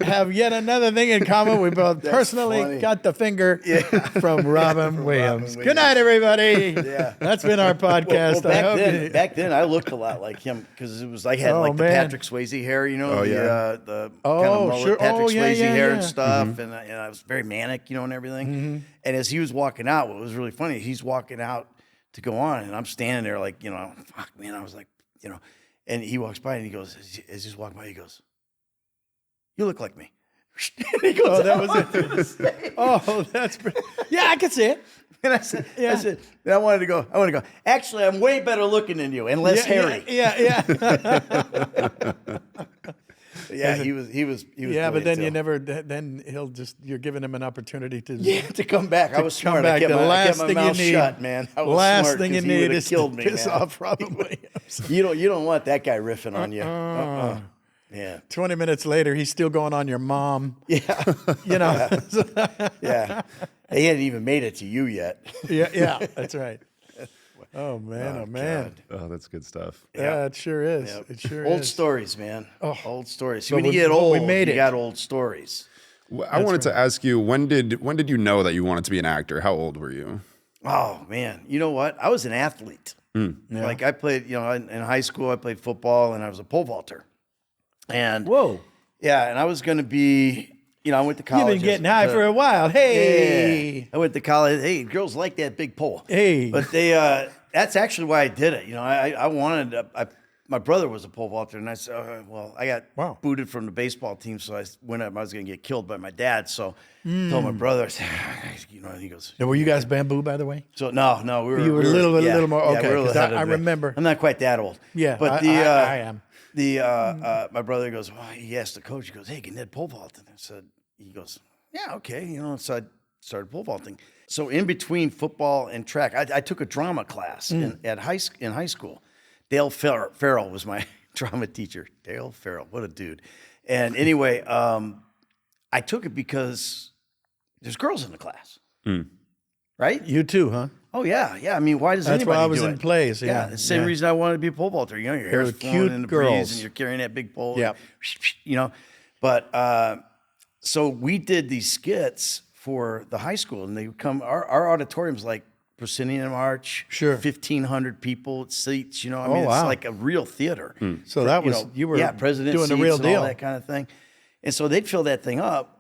have yet another thing in common. We both personally funny. got the finger from Robin Williams. Williams. Good night, everybody. Yeah. That's been our podcast. Well, I hope back then, I looked a lot like him because it was I had Oh, like the man. Patrick Swayze hair, you know, Oh, yeah. the kind of mullet sure. Patrick Oh, yeah, Swayze yeah, hair yeah. and stuff, and I was very manic, you know, and everything. And as he was walking out, what was really funny, he's walking out to go on, and I'm standing there like, you know, fuck, man, I was like, you know, and he walks by and he goes, as he's walking by, he goes, "You look like me." And he goes, Oh, that was it. Oh, that's pretty. Yeah, I can see it. And I said, and I wanted to go. Actually, I'm way better looking than you, and less hairy. Yeah. Yeah, he was. Yeah, but brilliant, then too. you never. Then you're giving him an opportunity to. Yeah, to come back. I was come smart. back. I kept The my last mouth thing you need. shut, man. I was Last smart thing you 'cause he need would've is killed to me, piss man. off Robin Williams. You don't want that guy riffing on you. Yeah. 20 minutes later, he's still going on your mom. Yeah. You know. Yeah. He hadn't even made it to you yet. yeah, that's right. Oh man, God. Oh, that's good stuff. Yeah, it sure is. Yep. It sure Old is. stories, man. Old stories. See, But when you we- get but old, we made you it. got old stories. Well, I wanted to ask you, when did you know that you wanted to be an actor? How old were you? Oh man, you know what? I was an athlete. Like I played, you know, in high school, I played football and I was a pole vaulter. And Whoa. yeah, and I was going to be, you know, I went to college. You've been getting high for a while. Hey. Yeah. I went to college. Hey, girls like that big pole. Hey. But they, that's actually why I did it. You know, I wanted, my brother was a pole vaulter, and I said, well, I got booted from the baseball team, so I went up, I was going to get killed by my dad. So I told my brother, I said, you know, he goes. Now, were you guys bamboo, by the way? So no, we were. You were a little more- okay, we were 'cause ahead I of the- remember. I'm not quite that old. Yeah, but I am. My brother goes, well, he asked the coach, he goes, "Hey, can Ned pole vault?" And I said, he goes, "Yeah, okay." You know, so I started pole vaulting. So in between football and track, I took a drama class in high school. Dale Farrell was my drama teacher. Dale Farrell, what a dude. And anyway, I took it because there's girls in the class, right? You too, huh? Oh yeah. I mean, why does That's anybody why I was do in it? plays. Yeah, the same reason I wanted to be a pole vaulter. You know, your hair's were flowing cute in the girls. breeze, and you're carrying that big pole. Yep. and you know, but so we did these skits for the high school, and they would come. Our auditorium's like proscenium arch. Sure. 1,500 people seats. You know, I mean, wow. it's like a real theater. So that was you were president doing the seats real and deal. all that kind of thing. And so they'd fill that thing up,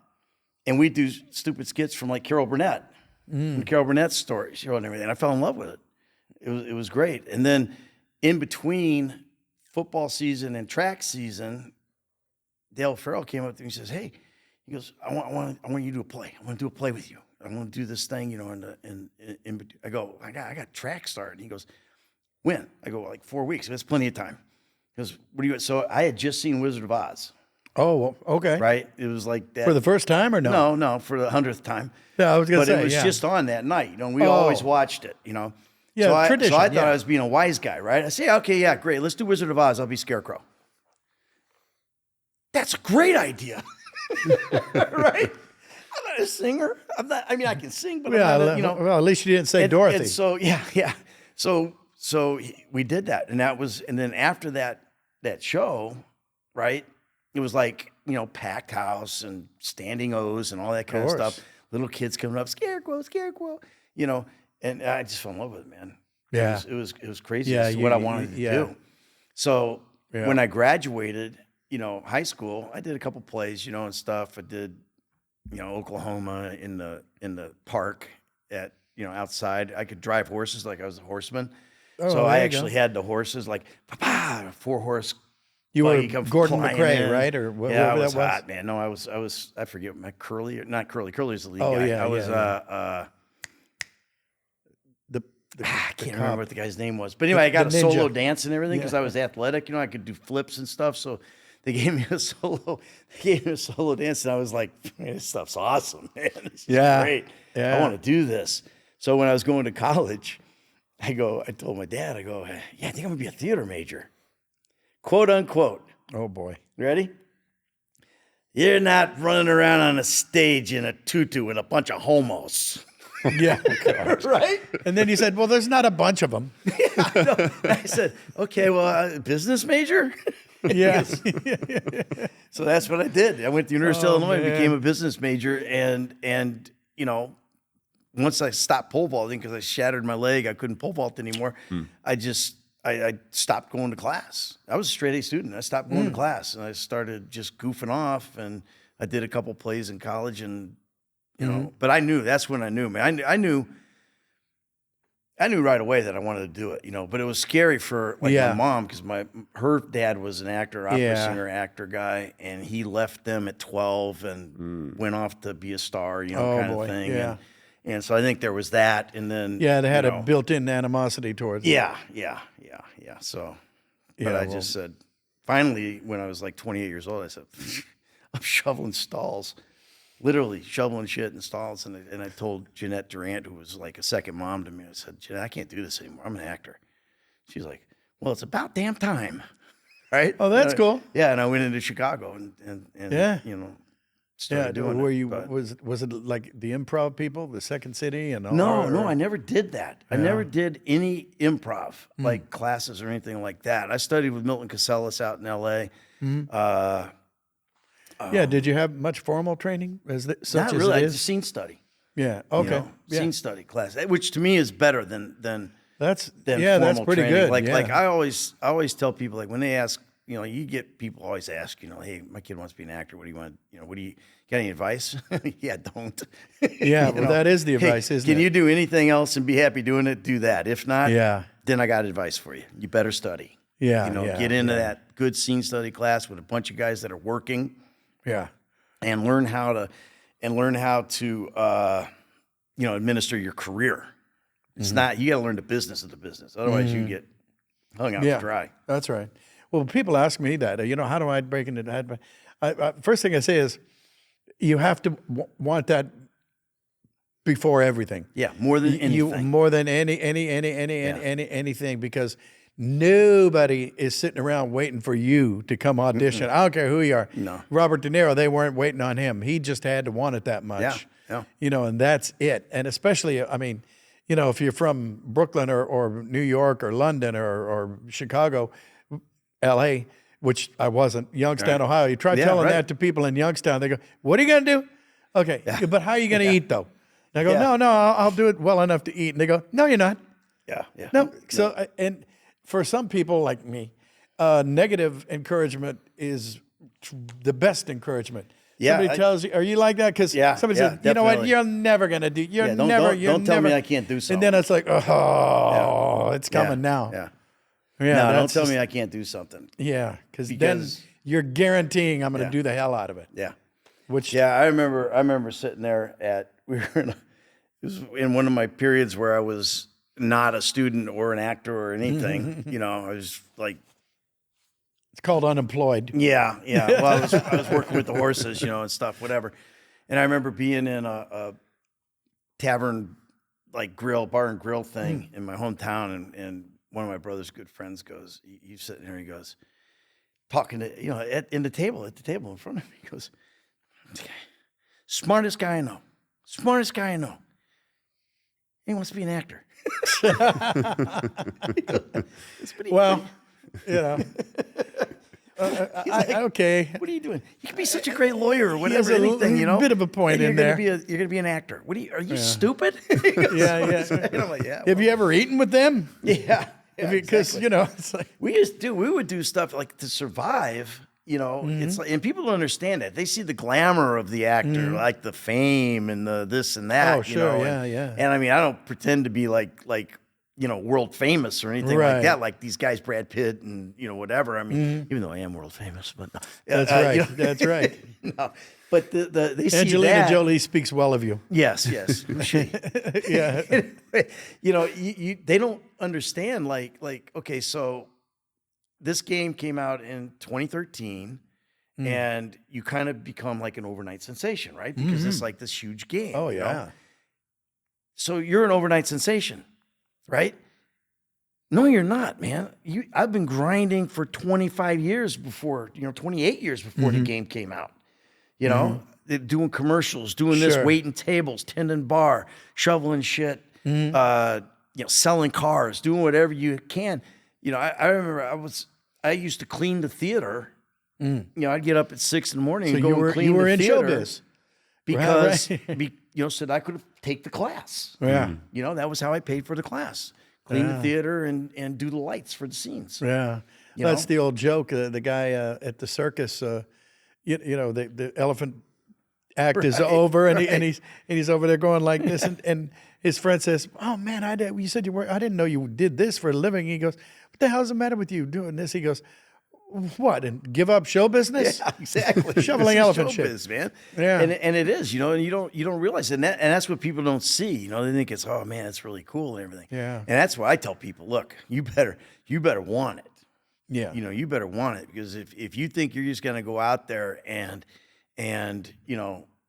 and we'd do stupid skits from like Carol Burnett. And Carol Burnett's stories, you know, and everything. I fell in love with it. It was great. And then in between football season and track season, Dale Farrell came up to me and says, "Hey," he goes, I want you to do a play. I want to do a play with you. I want to do this thing, in I go, I got track started. He goes, "When?" I go, "Like 4 weeks. That's plenty of time." He goes, "What do you?" So I had just seen Wizard of Oz. Oh, okay. Right? It was like that. For the first time or no? No, for the 100th time. Yeah, I was going to say. But it was just on that night. We always watched it, Yeah, tradition. So I thought I was being a wise guy, right? I say, "Okay, yeah, great. Let's do Wizard of Oz. I'll be Scarecrow." That's a great idea. Right? I'm not a singer. I mean, I can sing, but Yeah, I'm not well, at least you didn't say Dorothy. And so, yeah. So we did that. And then after that show, right, it was like, packed house and standing O's and all that kind of stuff. Little kids coming up, Scarecrow, and I just fell in love with it, man. Yeah. It was crazy. Yeah, It's what I wanted to do. So when I graduated, high school, I did a couple plays, and stuff. I did, Oklahoma in the park at, outside. I could drive horses like I was a horseman. So I actually had the horses like, 4-horse. You were come Gordon flying McRae, in. right? Or Yeah, whatever I was that was? hot, man. No, I was, I forget my not Curly is the lead Oh, guy. yeah, I was, yeah. I can't remember what the guy's name was. But anyway, I got a ninja. solo dance and everything because Yeah. I was athletic. I could do flips and stuff. So they gave me a solo dance, and I was like, "Man, this stuff's awesome, man. This is great. Yeah. I want to do this." So when I was going to college, I told my dad, "Yeah, I think I'm gonna be a theater major." Quote unquote. Oh, boy. Ready? "You're not running around on a stage in a tutu with a bunch of homos." Yeah. Right? And then you said, well, there's not a bunch of them. I said, "Okay, well, business major?" Yeah. So that's what I did. I went to University of Illinois, man. became a business major, and once I stopped pole vaulting because I shattered my leg, I couldn't pole vault anymore. I stopped going to class. I was a straight A student. I stopped going to class, and I started just goofing off. And I did a couple plays in college, and but I knew that's when I knew, man. I knew right away that I wanted to do it, But it was scary for my mom because her dad was an actor, opera singer, actor guy, and he left them at 12 and went off to be a star, kind of thing. Yeah. And so I think there was that, and then Yeah, they had a built-in animosity towards it. yeah. So, but I just said, finally, when I was like 28 years old, I said, "I'm shoveling stalls." Literally shoveling shit in stalls, and I told Jeanette Durant, who was like a second mom to me, I said, "Jeanette, I can't do this anymore. I'm an actor." She's like, "Well, it's about damn time." Right? Oh, that's cool. Yeah, and I went into Chicago and started doing were it. you but- was it like the improv people, the Second City, and all? No, I never did that. I never did any improv like classes or anything like that. I studied with Milton Casellas out in L.A. Yeah, did you have much formal training such Not as really. it I is? just scene study. Yeah. Okay. Yeah. Scene study class, which to me is better than That's formal that's pretty training. good. Like yeah. like I always tell people, like when they ask, you get people always ask, "Hey, my kid wants to be an actor. What do you want? What do you got any advice?" Yeah, don't. Yeah, well, that is the advice, "Hey, isn't can it? you do anything else and be happy doing it? Do that. If not, Yeah. then I got advice for you. You better study. Yeah, Get into that good scene study class with a bunch of guys that are working, Yeah. and learn how to administer your career. It's not, you got to learn the business of the business. Otherwise you get hung out to dry. That's right. Well, people ask me that, how do I break into that? First thing I say is you have to want that before everything. Yeah. More than anything. More than anything, because nobody is sitting around waiting for you to come audition. I don't care who you are. No. Robert De Niro, they weren't waiting on him. He just had to want it that much. Yeah. And that's it. And especially, if you're from Brooklyn or New York or London or Chicago, L.A., which I wasn't, Youngstown, Ohio. You try telling that to people in Youngstown, they go, "What are you going to do?" Okay, but how are you going to eat, though? And I go, no, I'll do it well enough to eat. And they go, "No, you're not." Yeah. No. So, and for some people like me, negative encouragement is the best encouragement. Yeah, somebody tells you, are you like that? Because Yeah, somebody yeah, says, you know what, definitely. you're never going to do, you're Yeah, never, don't tell me I can't do something. And then it's like, oh, it's coming now. Yeah. Yeah, No, don't that's tell just- me I can't do something. Yeah, then Because- you're guaranteeing I'm going to Yeah. do the hell out of it. Yeah. Which, Yeah, I remember sitting there we were it was in one of my periods where I was not a student or an actor or anything. You know, I was like, it's called unemployed. yeah. Well, I was working with the horses, and stuff, whatever. And I remember being in a tavern, like bar and grill thing in my hometown, and one of my brother's good friends goes, he's sitting there, he goes, talking to, at the table in front of me, he goes, smartest guy I know. He wants to be an actor. Well, okay. What are you doing? You could be such a great lawyer or He whatever, has a anything, bit of a point and in there. you're going to be an actor. Are you stupid? Yeah. And I'm like, yeah. Have you ever eaten with them? Yeah. Because, exactly. it's like, We would do stuff like to survive. It's like, and people don't understand that. They see the glamour of the actor, like the fame and the this and that. Oh, sure, and, yeah. And I mean, I don't pretend to be like world famous or anything Right. like that. Like these guys, Brad Pitt and whatever. I mean, even though I am world famous, but that's right. That's right. No, but they see Angelina that. Jolie speaks well of you. Yes. She. Yeah. They don't understand. Like, okay, so this game came out in 2013, and you kind of become like an overnight sensation, right? Because it's like this huge game. Oh, you know? yeah. So you're an overnight sensation, right? No, you're not, man. I've been grinding for 25 years before, 28 years before the game came out. Doing commercials, doing this, Sure. waiting tables, tending bar, shoveling shit, selling cars, doing whatever you can. I remember I used to clean the theater. I'd get up at 6 a.m. So and go and clean you were the in theater showbiz. because, Right. so that I could take the class. Yeah. That was how I paid for the class. Clean the theater and do the lights for the scenes. Yeah. You That's know? the old joke. The guy at the circus, the elephant act is over, and he's over there going like this, and his friend says, "Oh man, you said you were. I didn't know you did this for a living." He goes, "What the hell's the matter with you doing this?" He goes, "What? And give up show business?" Yeah, exactly. Shoveling This is elephant shit. showbiz, man. Yeah. And it is, and you don't realize it. And that's what people don't see. They think it's, oh man, it's really cool and everything. Yeah. And that's why I tell people, look, you better want it. Yeah. You better want it, because if you think you're just gonna go out there and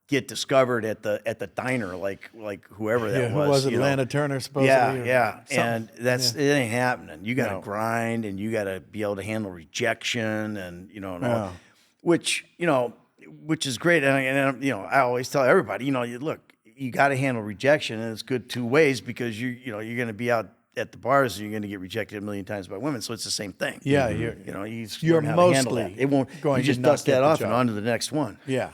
get discovered at the diner like whoever that Who was. was it? Lana Turner, supposedly. Yeah. or And something. it ain't happening. You got to No. grind, and you got to be able to handle rejection, and and all, Yeah. which is great. And I always tell everybody, look, you got to handle rejection, and it's good two ways, because you're going to be out at the bars and you're going to get rejected a million times by women. So it's the same thing. Yeah, you you're learn how to handle mostly that. It won't. going You just to not dust get that the off job. and on to the next one. Yeah.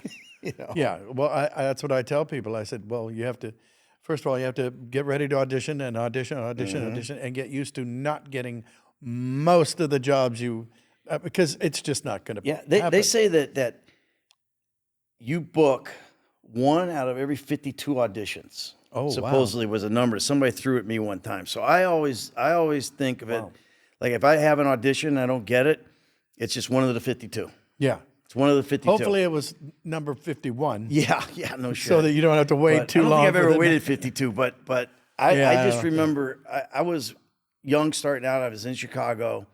Yeah. Well, that's what I tell people. I said, well, you have to, first of all, you have to get ready to audition and audition, and get used to not getting most of the jobs because it's just not going to Yeah, happen. they say that you book 1 out of every 52 auditions. Oh, wow. supposedly was a number somebody threw at me one time. So I always think of it like, if I have an audition and I don't get it, it's just one of the 52. Yeah. It's one of the 52. Hopefully it was number 51. Yeah, no shit. So that you don't have to wait But too I don't long. think I've for ever the- waited 52, but I just remember I was young starting out. I was in Chicago,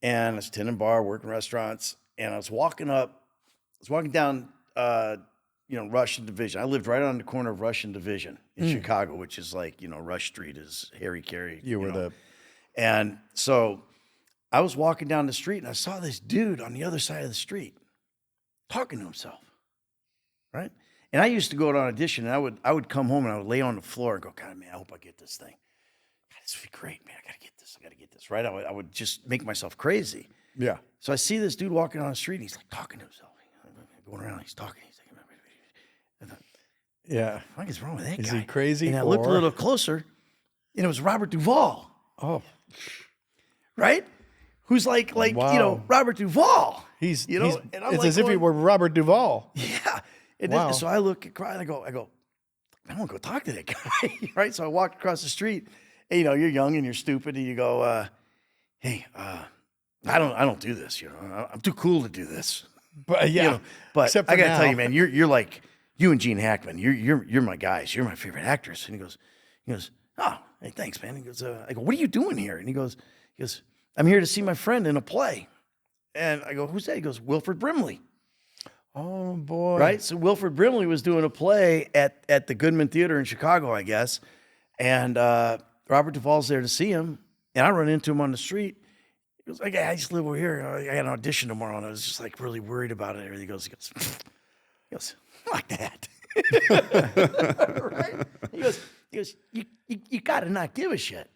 and I was tending bar, working restaurants, and I was walking down Rush and Division. I lived right on the corner of Rush and Division in Chicago, which is like, Rush Street is Harry Carey. You were the... And so I was walking down the street, and I saw this dude on the other side of the street talking to himself, right? And I used to go to an audition, and I would come home and I would lay on the floor and go, God, man, I hope I get this thing. God, this would be great, man. I got to get this, right? I would just make myself crazy. Yeah. So I see this dude walking down the street, and he's like talking to himself. Going around, he's talking. He's like, I thought, Yeah. what is wrong with that guy? Is he crazy? And I looked a or- little closer, and it was Robert Duvall, Oh. right? Who's like Wow. Robert Duvall. He's, You know, he's and I'm it's like as if he going- were Robert Duvall. Yeah. And Wow. so I look at Cry and I go, I want to go talk to that guy, right? So I walked across the street. And, you know, you're young and you're stupid, and you go, hey, I don't do this. You know, I'm too cool to do this. But yeah, You know, but except for I gotta now. tell you, man, you're like you and Gene Hackman. You're my guys. You're my favorite actors. And he goes, oh, hey, thanks, man. He goes, I go, what are you doing here? And he goes, I'm here to see my friend in a play. And I go, who's that? He goes, Wilford Brimley. Oh boy! Right? So Wilford Brimley was doing a play at the Goodman Theater in Chicago, I guess. And Robert Duvall's there to see him. And I run into him on the street. He goes, I just live over here. I got an audition tomorrow. And I was just like really worried about it. He goes, like that. Right? He goes, you got to not give a shit.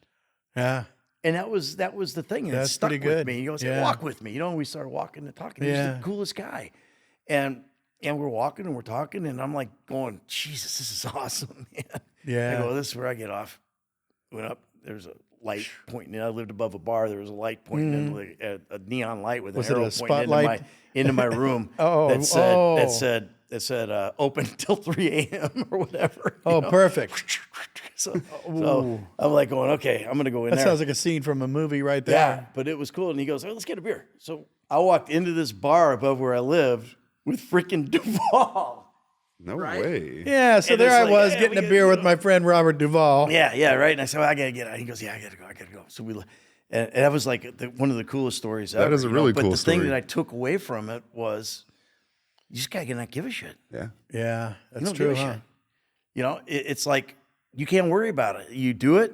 Yeah. And that was the thing. And it That's stuck pretty with good. me. He goes, Yeah. walk with me. You know, we started walking and talking. He was Yeah. the coolest guy. And we're walking and we're talking. And I'm like going, Jesus, this is awesome, man. Yeah. I go, this is where I get off. Went up. There's a light pointing in. I lived above a bar. There was a light pointing in, like a neon light with Was an it arrow a pointing spotlight? into my room. Oh, that said open until 3 a.m. or whatever. Oh, perfect. So I'm like going, okay, I'm gonna go in That there. sounds like a scene from a movie right there. Yeah, but it was cool. And he goes, let's get a beer. So I walked into this bar above where I lived with freaking Duvall. No way. Yeah, so And there it's I like, was yeah, getting we a gotta beer do with it. my friend Robert Duvall. Yeah, right. And I said, well, I gotta get out. He goes, yeah, I gotta go. So and that was like one of the coolest stories ever. is a really cool But the thing story. that I took away from it was, you just gotta not give a shit. Yeah. Yeah, You that's don't true, give a huh? shit. You know, it's like you can't worry about it. You do it.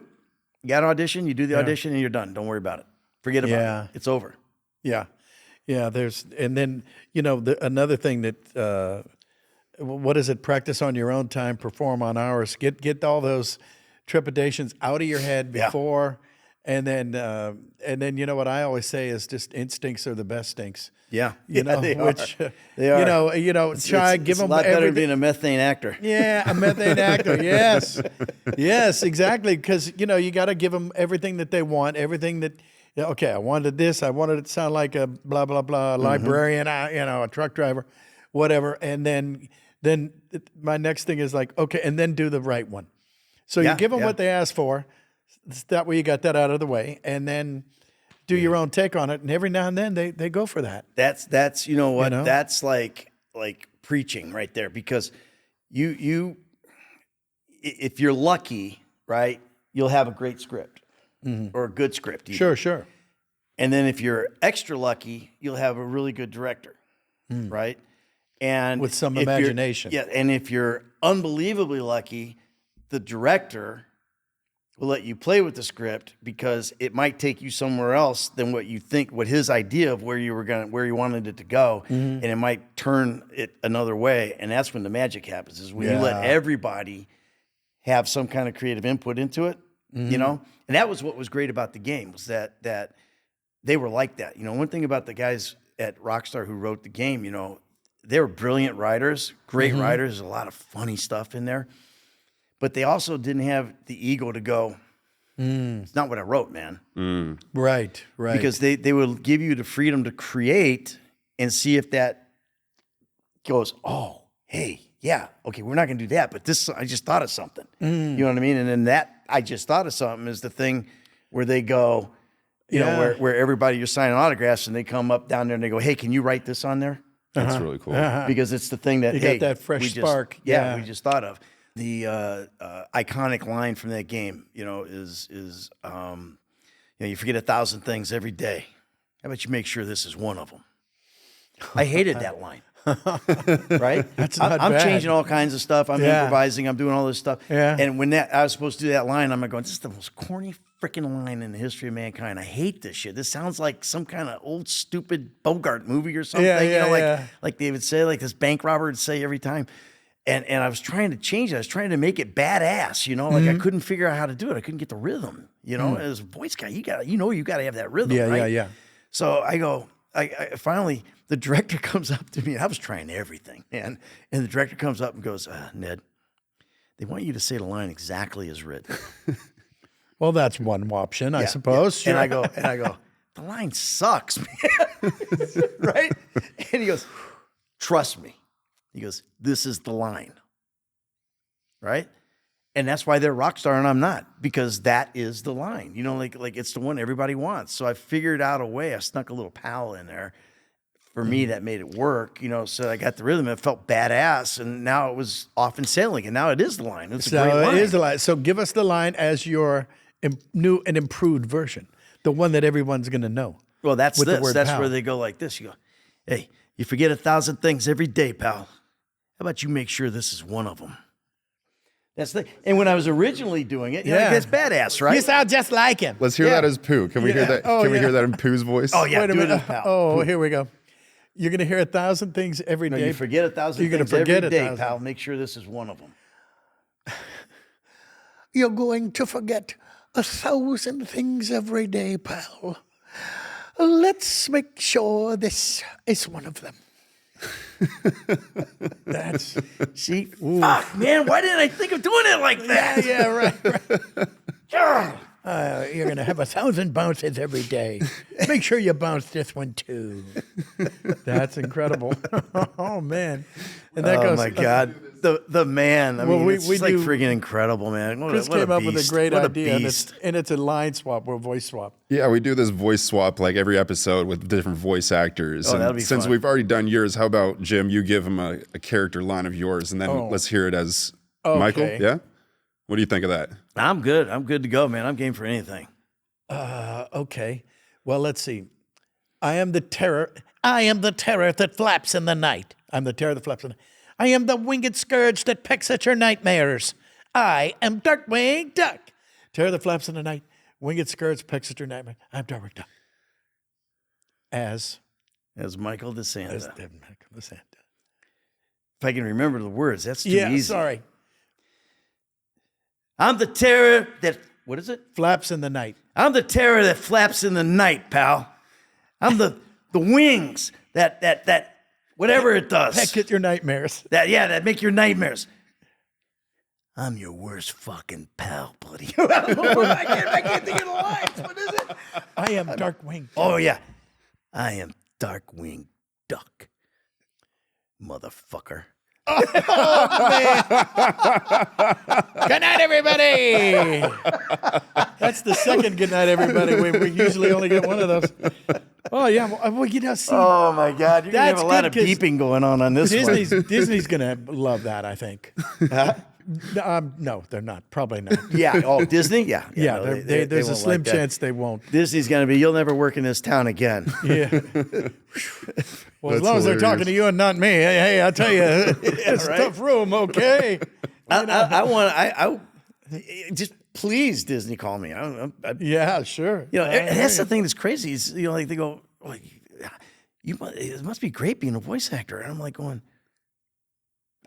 You got an audition. You do the audition, and you're done. Don't worry about it. Forget about Yeah. it. It's over. Yeah, yeah. And then another thing that what is it? Practice on your own time, perform on ours. Get all those trepidations out of your head Yeah. before, and then you know what I always say is just instincts are the best stinks. Yeah, You know, they which are. They are. try give it's a them lot better than everything. being a methane actor. Yeah, a methane actor. Yes, yes, exactly. Because you got to give them everything that they want, everything that. Okay, I wanted this. I wanted it to sound like a blah blah blah librarian. A truck driver, whatever. And then my next thing is like, okay, and then do the right one. So you give them what they asked for. That way you got that out of the way, and then do your own take on it. And every now and then they go for that. That's you know what You know? that's like preaching right there, because you if you're lucky, right, you'll have a great script or a good script even. Sure. And then if you're extra lucky, you'll have a really good director, right? And With some if you're- imagination. Yeah, and if you're unbelievably lucky, the director will let you play with the script, because it might take you somewhere else than what you think, what his idea of where you wanted it to go, and it might turn it another way. And that's when the magic happens, is when you let everybody have some kind of creative input into it, you know? And that was what was great about the game, was that they were like that. You know, one thing about the guys at Rockstar who wrote the game, they were brilliant writers, great writers. There's a lot of funny stuff in there. But they also didn't have the ego to go, it's not what I wrote, man. Right. Because they would give you the freedom to create and see if that goes, oh, hey, yeah, okay, we're not going to do that, but this, I just thought of something. You know what I mean? And then that, I just thought of something, is the thing where they go, you know, where everybody, you're signing autographs, and they come up down there and they go, hey, can you write this on there? That's really cool. Because it's the thing that, You hey, got that fresh we just- spark. Yeah, Yeah. we just thought of. The iconic line from that game, is you forget 1,000 things every day. How about you make sure this is one of them? I hated that line. Right? That's not I'm bad. changing all kinds of stuff. I'm Yeah. improvising. I'm doing all this stuff. Yeah. And when I was supposed to do that line, I'm going, this is the most corny freaking line in the history of mankind. I hate this shit. This sounds like some kind of old stupid Bogart movie or something. Like they would say, like this bank robber would say every time. And I was trying to change it. I was trying to make it badass, like I couldn't figure out how to do it. I couldn't get the rhythm, As a voice guy, you got to have that rhythm, right? Yeah. So I go, I finally, the director comes up to me, and I was trying everything, man. And the director comes up and goes, Ned, they want you to say the line exactly as written. Well, that's one option, I Yeah, suppose. yeah. Sure. And I go, the line sucks, man. Right? And he goes, trust me. He goes, this is the line. Right? And that's why they're rock star and I'm not, because that is the line. You know, like it's the one everybody wants. So I figured out a way. I snuck a little pal in there. For me, that made it work, you know, so I got the rhythm. It felt badass, and now it was off and sailing, and now it is the line. It's a great line. It is the line. So give us the line as your new and improved version, the one that everyone's going to know. Well, that's with the this. word That's pal. where they go like this. You go, hey, you forget 1,000 things every day, pal. How about you make sure this is one of them? That's the. And when I was originally doing it, you know, that's badass, right? You sound just like him. Let's hear that as Pooh. Can we hear that? Oh, Can we yeah. hear that in Pooh's voice? Oh yeah, Wait a do it minute. as pal. Oh, here we go. You're going to hear 1,000 things every day. You forget 1,000 You're gonna things forget every day, 1,000. pal. Make sure this is one of them. You're going to forget 1,000 things every day, pal. Let's make sure this is one of them. That's See, fuck, man, why didn't I think of doing it like that? yeah, right. You're going to have 1,000 bounces every day. Make sure you bounce this one too. That's incredible. Oh man, and that Oh goes. my God, the man. I Well, mean, we it's just like do- friggin' incredible, man. What Chris what came up with a beast. great What idea, and beast. it's a line swap or voice swap. Yeah, we do this voice swap like every episode with different voice actors. Oh, and that'll be since fun. we've already done yours, how about Jim? You give him a character line of yours, and then let's hear it as Michael. Okay. Yeah. What do you think of that? I'm good. I'm good to go, man. I'm game for anything. Okay. Well, let's see. I am the terror. I am the terror that flaps in the night. I'm the terror that flaps in the night. I am the winged scourge that pecks at your nightmares. I am Darkwing Duck. Terror that flaps in the night. Winged scourge pecks at your nightmare. I'm Darkwing Duck. As Michael DeSanta. If If I can remember the words, that's too yeah, easy. sorry. I'm the terror that, what is it? Flaps in the night. I'm the terror that flaps in the night, pal. I'm the wings that whatever it does. Peck at your nightmares. That make your nightmares. I'm your worst fucking pal, buddy. I can't think of the lines. What is it? I am Darkwing Duck. Oh yeah. I am Darkwing Duck. Motherfucker. Good night, everybody. That's the second good night, everybody. We usually only get one of those. Oh yeah, well you know, see, Oh my God, you're gonna have That's a lot good of 'cause beeping going on this one. Disney's gonna love that, I think. No, they're not. Probably not. Yeah. Oh, Disney. Yeah. Yeah, no, there's a won't slim like that. chance they won't. Disney's gonna be. You'll never work in this town again. Yeah. Well, as That's long as they're hilarious. talking to you and not me, hey, I'll tell you, it's a right? tough room. Okay. I just please Disney call me. Yeah, sure. You know, I and that's hear the thing that's crazy is, you know, like they go, like, it must be great being a voice actor. And I'm like going,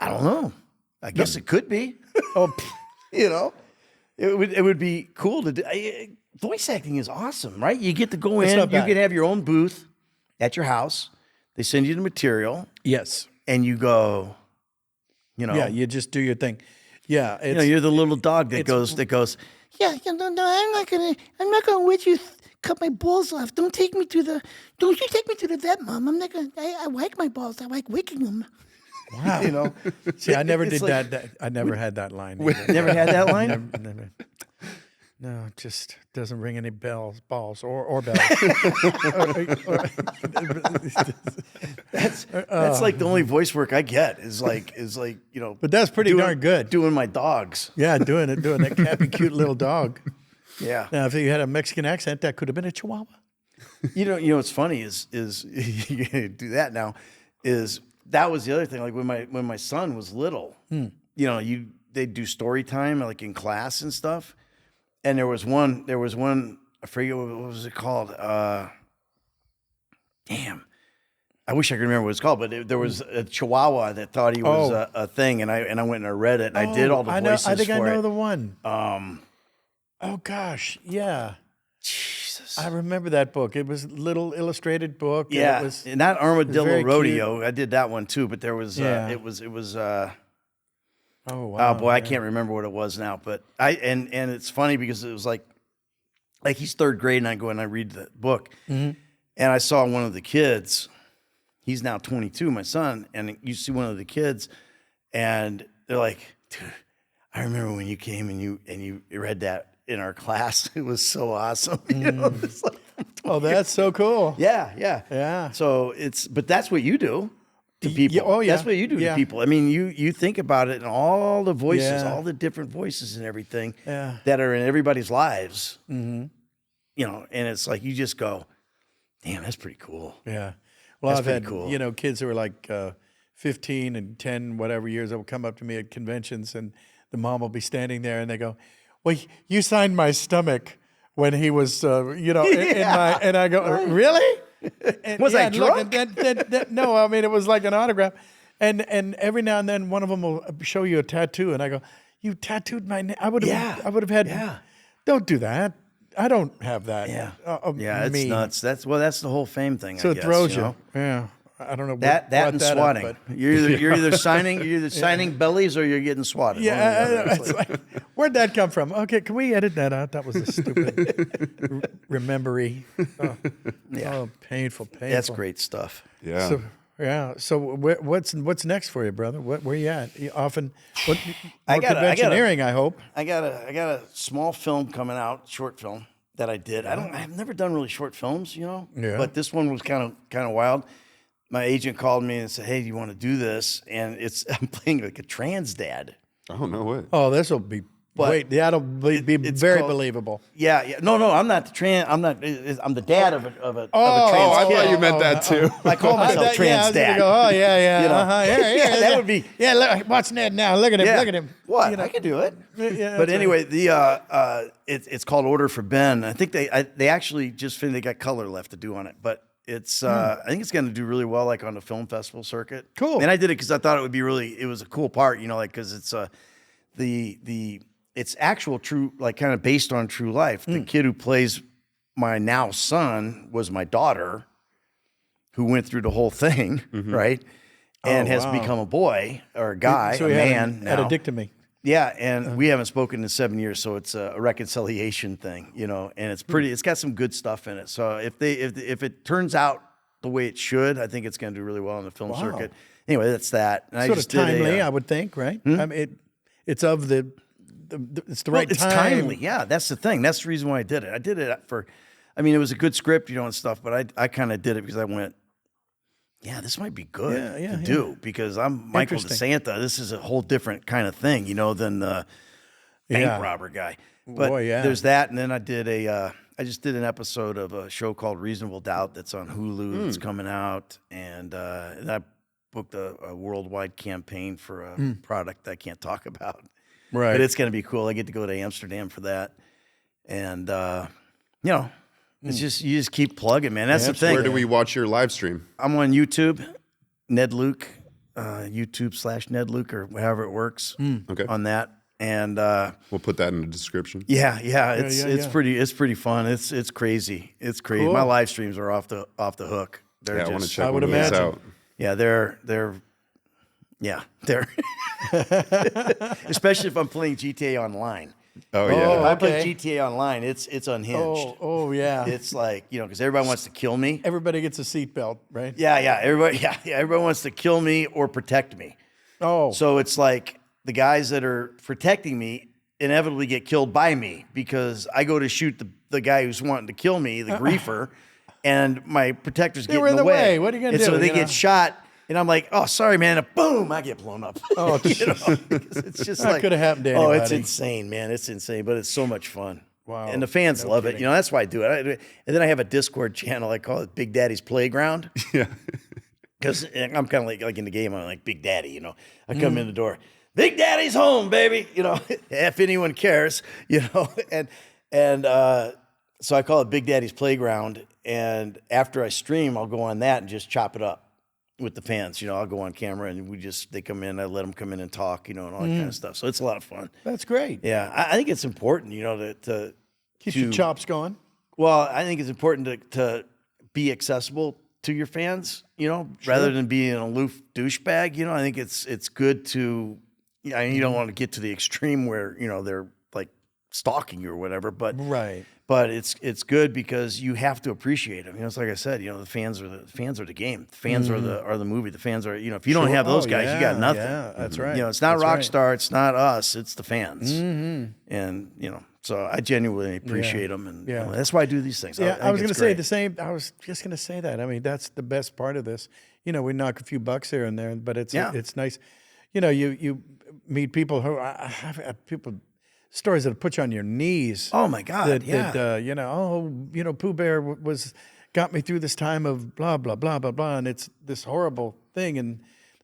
I don't know. I guess it could be. you. Oh, You know, it would be cool to do. Voice acting is awesome, right? You get to go It's in, you not bad. can have your own booth at your house. They send you the material, yes. and you go, you know, Yeah, you just do your thing. Yeah, you know, you're the little dog that goes. Yeah, no, I'm not gonna let you cut my balls off. Don't you take me to the vet, Mom. I'm not gonna. I like my balls. I like wicking them. wow. You know, See, I never It's did like- that. I never had that line. either. never had that line. Never. No, it just doesn't ring any balls or bells. That's like the only voice work I get is like you know. But that's pretty darn good. Doing my dogs. Yeah, doing that happy, cute little dog. Yeah. Now, if you had a Mexican accent, that could have been a Chihuahua. You know what's funny is you do that now. That was the other thing. Like when my son was little, you know, they'd do story time like in class and stuff. And there was one. I forget what was it called. Damn, I wish I could remember what it's called. But there was a Chihuahua that thought he was a thing, and I went and I read it, and I did all the voices I think for I know it. the one. Oh gosh, yeah. Jesus. I remember that book. It was a little illustrated book. and Yeah, it was, and that Armadillo very Rodeo. I did that one too, but there was Yeah. it was. oh wow. Oh boy, I can't remember what it was now. But and it's funny because it was like like he's third grade, and I go and I read the book, and I saw one of the kids. He's now 22, my son, and you see one of the kids, and they're like, "Dude, I remember when you came and you read that in our class. It was so awesome." You know, it's like, Oh, that's so cool. yeah. So but that's what you do to people. Oh, yeah. That's what you do to people. I mean, you think about it and all the voices, all the different voices and everything that are in everybody's lives. You know, and it's like you just go, "Damn, that's pretty cool." Yeah. Well, That's I've had, pretty cool. you know, kids who are like 15 and 10, whatever years, that will come up to me at conventions, and the mom will be standing there, and they go, "Well, you signed my stomach when he was, you know, in my," and I go, "Really?" And, Was I and look, drunk? no, I mean, it was like an autograph. And every now and then one of them will show you a tattoo, and I go, "You tattooed my name? I would have had, don't do that. I don't have that." Yeah, it's me. nuts. That's the whole fame thing. So I it guess, throws you. know? Yeah. I don't know That brought and that up, swatting. but- You're either signing bellies or you're getting swatted. Yeah, One or the other. it's like, where'd that come from? Okay, can we edit that out? That was a stupid remembery. Oh, painful. That's great stuff. Yeah. So, So what's next for you, brother? Where you at? You often more conventioneering, I hope. I got a small film coming out, short film that I did. I've never done really short films, you know. Yeah. But this one was kind of wild. My agent called me and said, "Hey, do you want to do this?" And I'm playing like a trans dad. Oh, no way. Oh, this will be. That'll be it's very called- believable. Yeah. No, I'm not the trans. I'm the dad of a trans I kid. thought you meant that too. I call myself trans dad. Go, you know? Yeah, that would be. Yeah, look, watch Ned now. Look at him. Yeah. Look at him. What? You know. I could do it. Yeah, But that's anyway, it's called Order for Ben. I think they actually just finished. They got color left to do on it, but it's I think it's going to do really well, like on the film festival circuit. Cool. And I did it because I thought it would be it was a cool part, you know, like because it's it's actual true, like kind of based on true life. The kid who plays my now son was my daughter, who went through the whole thing, right? And has become a boy or a guy, So a he man had now. a dictomy. Yeah, and we haven't spoken in 7 years, so it's a reconciliation thing, you know. And it's pretty. It's got some good stuff in it. So if it turns out the way it should, I think it's going to do really well on the film circuit. Anyway, that's that. And I Sort just of timely, did I would think, right? I mean, it's of it's the right it's time. timely. Yeah, that's the thing. That's the reason why I did it. I did it it was a good script, you know, and stuff. But I kind of did it because I went, yeah, this might be good to do because I'm Michael Interesting. DeSanta. This is a whole different kind of thing, you know, than the bank robber guy. But there's that, and then I did I just did an episode of a show called Reasonable Doubt that's on Hulu. It's coming out, and I booked a worldwide campaign for a product I can't talk about. Right. But it's going to be cool. I get to go to Amsterdam for that, and you know, it's just you just keep plugging, man. That's the thing. Where do we watch your live stream? I'm on YouTube, Ned Luke, YouTube/Ned Luke or however it works. Okay. On that, and We'll put that in the description. it's pretty fun. It's crazy. It's crazy. Cool. My live streams are off the hook. They're Yeah, I want to just check I would one of these imagine. out. yeah, they're especially if I'm playing GTA Online. Oh, yeah. If I play okay. GTA Online, it's unhinged. Oh yeah. It's like, you know, because everybody wants to kill me. Everybody gets a seatbelt, right? Everybody wants to kill me or protect me. Oh. So it's like the guys that are protecting me inevitably get killed by me because I go to shoot the guy who's wanting to kill me, the griefer, and my protectors get were in the way. What are you gonna and do, so they you get know? shot, and I'm like, "Oh, sorry, man!" And boom, I get blown up. Oh, You know, it's just That like could have happened to Oh, it's anybody. insane, man! It's insane, but it's so much fun. Wow. And the fans love it. You know, that's why I do it. And then I have a Discord channel. I call it Big Daddy's Playground. Yeah. Because I'm kind of like in the game, I'm like Big Daddy, you know. I come in the door, Big Daddy's home, baby, you know, if anyone cares, you know. And so I call it Big Daddy's Playground. And after I stream, I'll go on that and just chop it up with the fans. You know, I'll go on camera and they come in, I let them come in and talk, you know, and all that kind of stuff. So it's a lot of fun. That's great. Yeah, I think it's important, you know, to Keeps your chops going. well, I think it's important to be accessible to your fans, you know, rather than being an aloof douchebag. You know, I think it's good to, you don't want to get to the extreme where, you know, they're like stalking you or whatever, but Right. But it's good because you have to appreciate them. You know, it's like I said. You know, the fans are the game. The fans are the movie. The fans are, you know, if you don't have those guys, you got nothing. Yeah, that's right. You know, it's not That's right. Rockstar. It's not us. It's the fans. And you know, so I genuinely appreciate them, and you know, that's why I do these things. Yeah, I was going to say the same. I was just going to say that. I mean, that's the best part of this. You know, we knock a few bucks here and there, but it's nice. You know, you meet people who I've had people. Stories that put you on your knees. Oh my God! That you know, Pooh Bear got me through this time of blah blah blah blah blah, and it's this horrible thing. And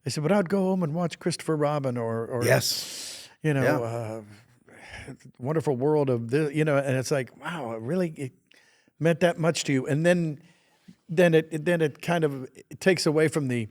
I said, but I'd go home and watch Christopher Robin or yes, you know, Wonderful World of this, you know, and it's like, wow, it meant that much to you. And then it kind of takes away from the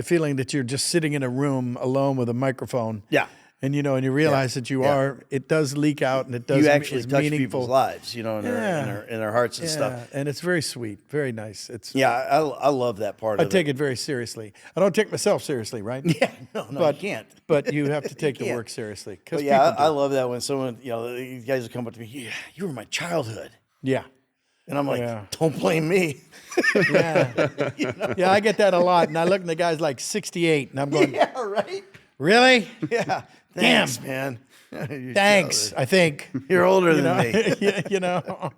feeling that you're just sitting in a room alone with a microphone. Yeah. And you know, and you realize that you are. It does leak out, and it does. You actually is touch meaningful. people's lives, you know, in their hearts and stuff. And it's very sweet, very nice. It's I love that part. I of take it very seriously. I don't take myself seriously, right? Yeah, no, but, you can't. But you have to take the can't. work seriously. But yeah, I love that when someone, you know, these guys will come up to me. Yeah, you were my childhood, Yeah. and I'm like, don't blame me. Yeah. You know? Yeah, I get that a lot, and I look, and the guy's like 68, and I'm going, Yeah, right. really? Yeah. Thanks, man. Your Thanks. childhood. I think You're older than me. you know.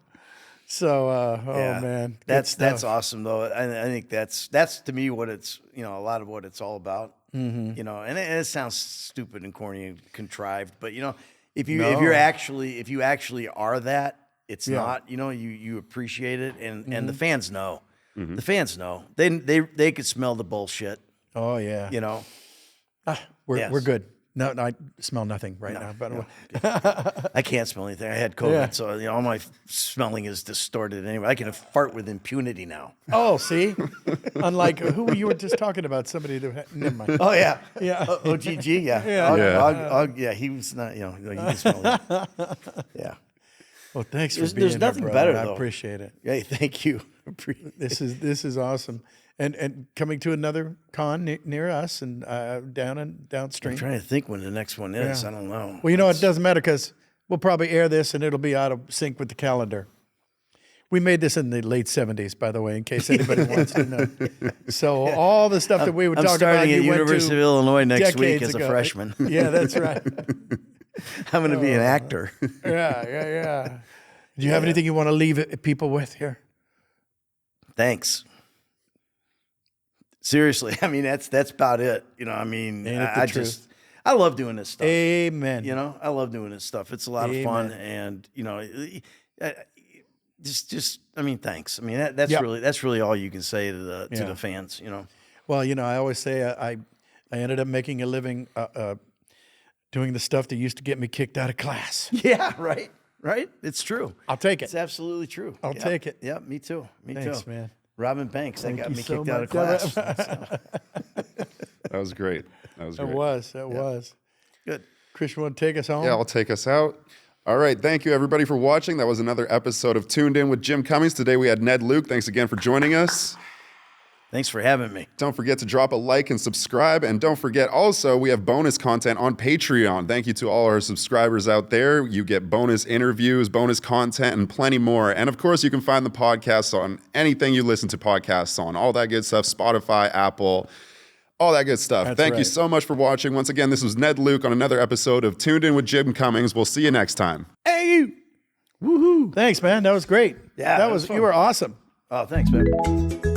So, Yeah. man, that's awesome though. I think that's to me what it's, you know, a lot of what it's all about. You know, and it sounds stupid and corny and contrived, but you know, if you actually are that, it's not. You know, you appreciate it, and the fans know. The fans know. They could smell the bullshit. Oh yeah. You know, We're good. No, I smell nothing right now. By the way, I can't smell anything. I had COVID, so you know all my smelling is distorted anyway. I can fart with impunity now. oh, see, unlike who you were just talking about, somebody that had, never mind. Oh yeah, Yeah. OGG, yeah, Yeah. He was not, you know, you can smell it. Yeah. Well, thanks for There's being here, nothing brother. better, I though. appreciate it. Hey, thank you. This is awesome. And coming to another con near us and downstream. I'm trying to think when the next one is. Yeah. I don't know. Well, you know, it doesn't matter because we'll probably air this and it'll be out of sync with the calendar. We made this in the late 70s, by the way, in case anybody wants to know. So all the stuff that we would I'm talk about, starting at you went University to of Illinois next week decades as a ago. freshman. Yeah, that's right. I'm going to be an actor. Yeah. Do you have anything you want to leave people with here? Thanks. Seriously, I mean that's about it. You know, I mean, I love doing this stuff. Amen. You know, I love doing this stuff. It's a lot of fun, and you know, just I mean, thanks. I mean, that's really all you can say to the fans. You know. Well, you know, I always say I ended up making a living doing the stuff that used to get me kicked out of class. Yeah, right. It's true. I'll take it. It's absolutely true. I'll take it. Yeah, me too. Thanks, man. Robin Banks, that got you me so kicked out of much. class. So, That was great. It was. good. Chris, you want to take us home? Yeah, I'll take us out. All right. Thank you, everybody, for watching. That was another episode of Tuned In with Jim Cummings. Today we had Ned Luke. Thanks again for joining us. Thanks for having me. Don't forget to drop a like and subscribe. And don't forget also, we have bonus content on Patreon. Thank you to all our subscribers out there. You get bonus interviews, bonus content, and plenty more. And of course, you can find the podcast on anything you listen to podcasts on. All that good stuff, Spotify, Apple, all that good stuff. Thank you so much for watching. Once again, this was Ned Luke on another episode of Tuned In with Jim Cummings. We'll see you next time. Hey! Woohoo! Thanks, man. That was great. Yeah, that that was was fun. you were awesome. Oh, thanks, man.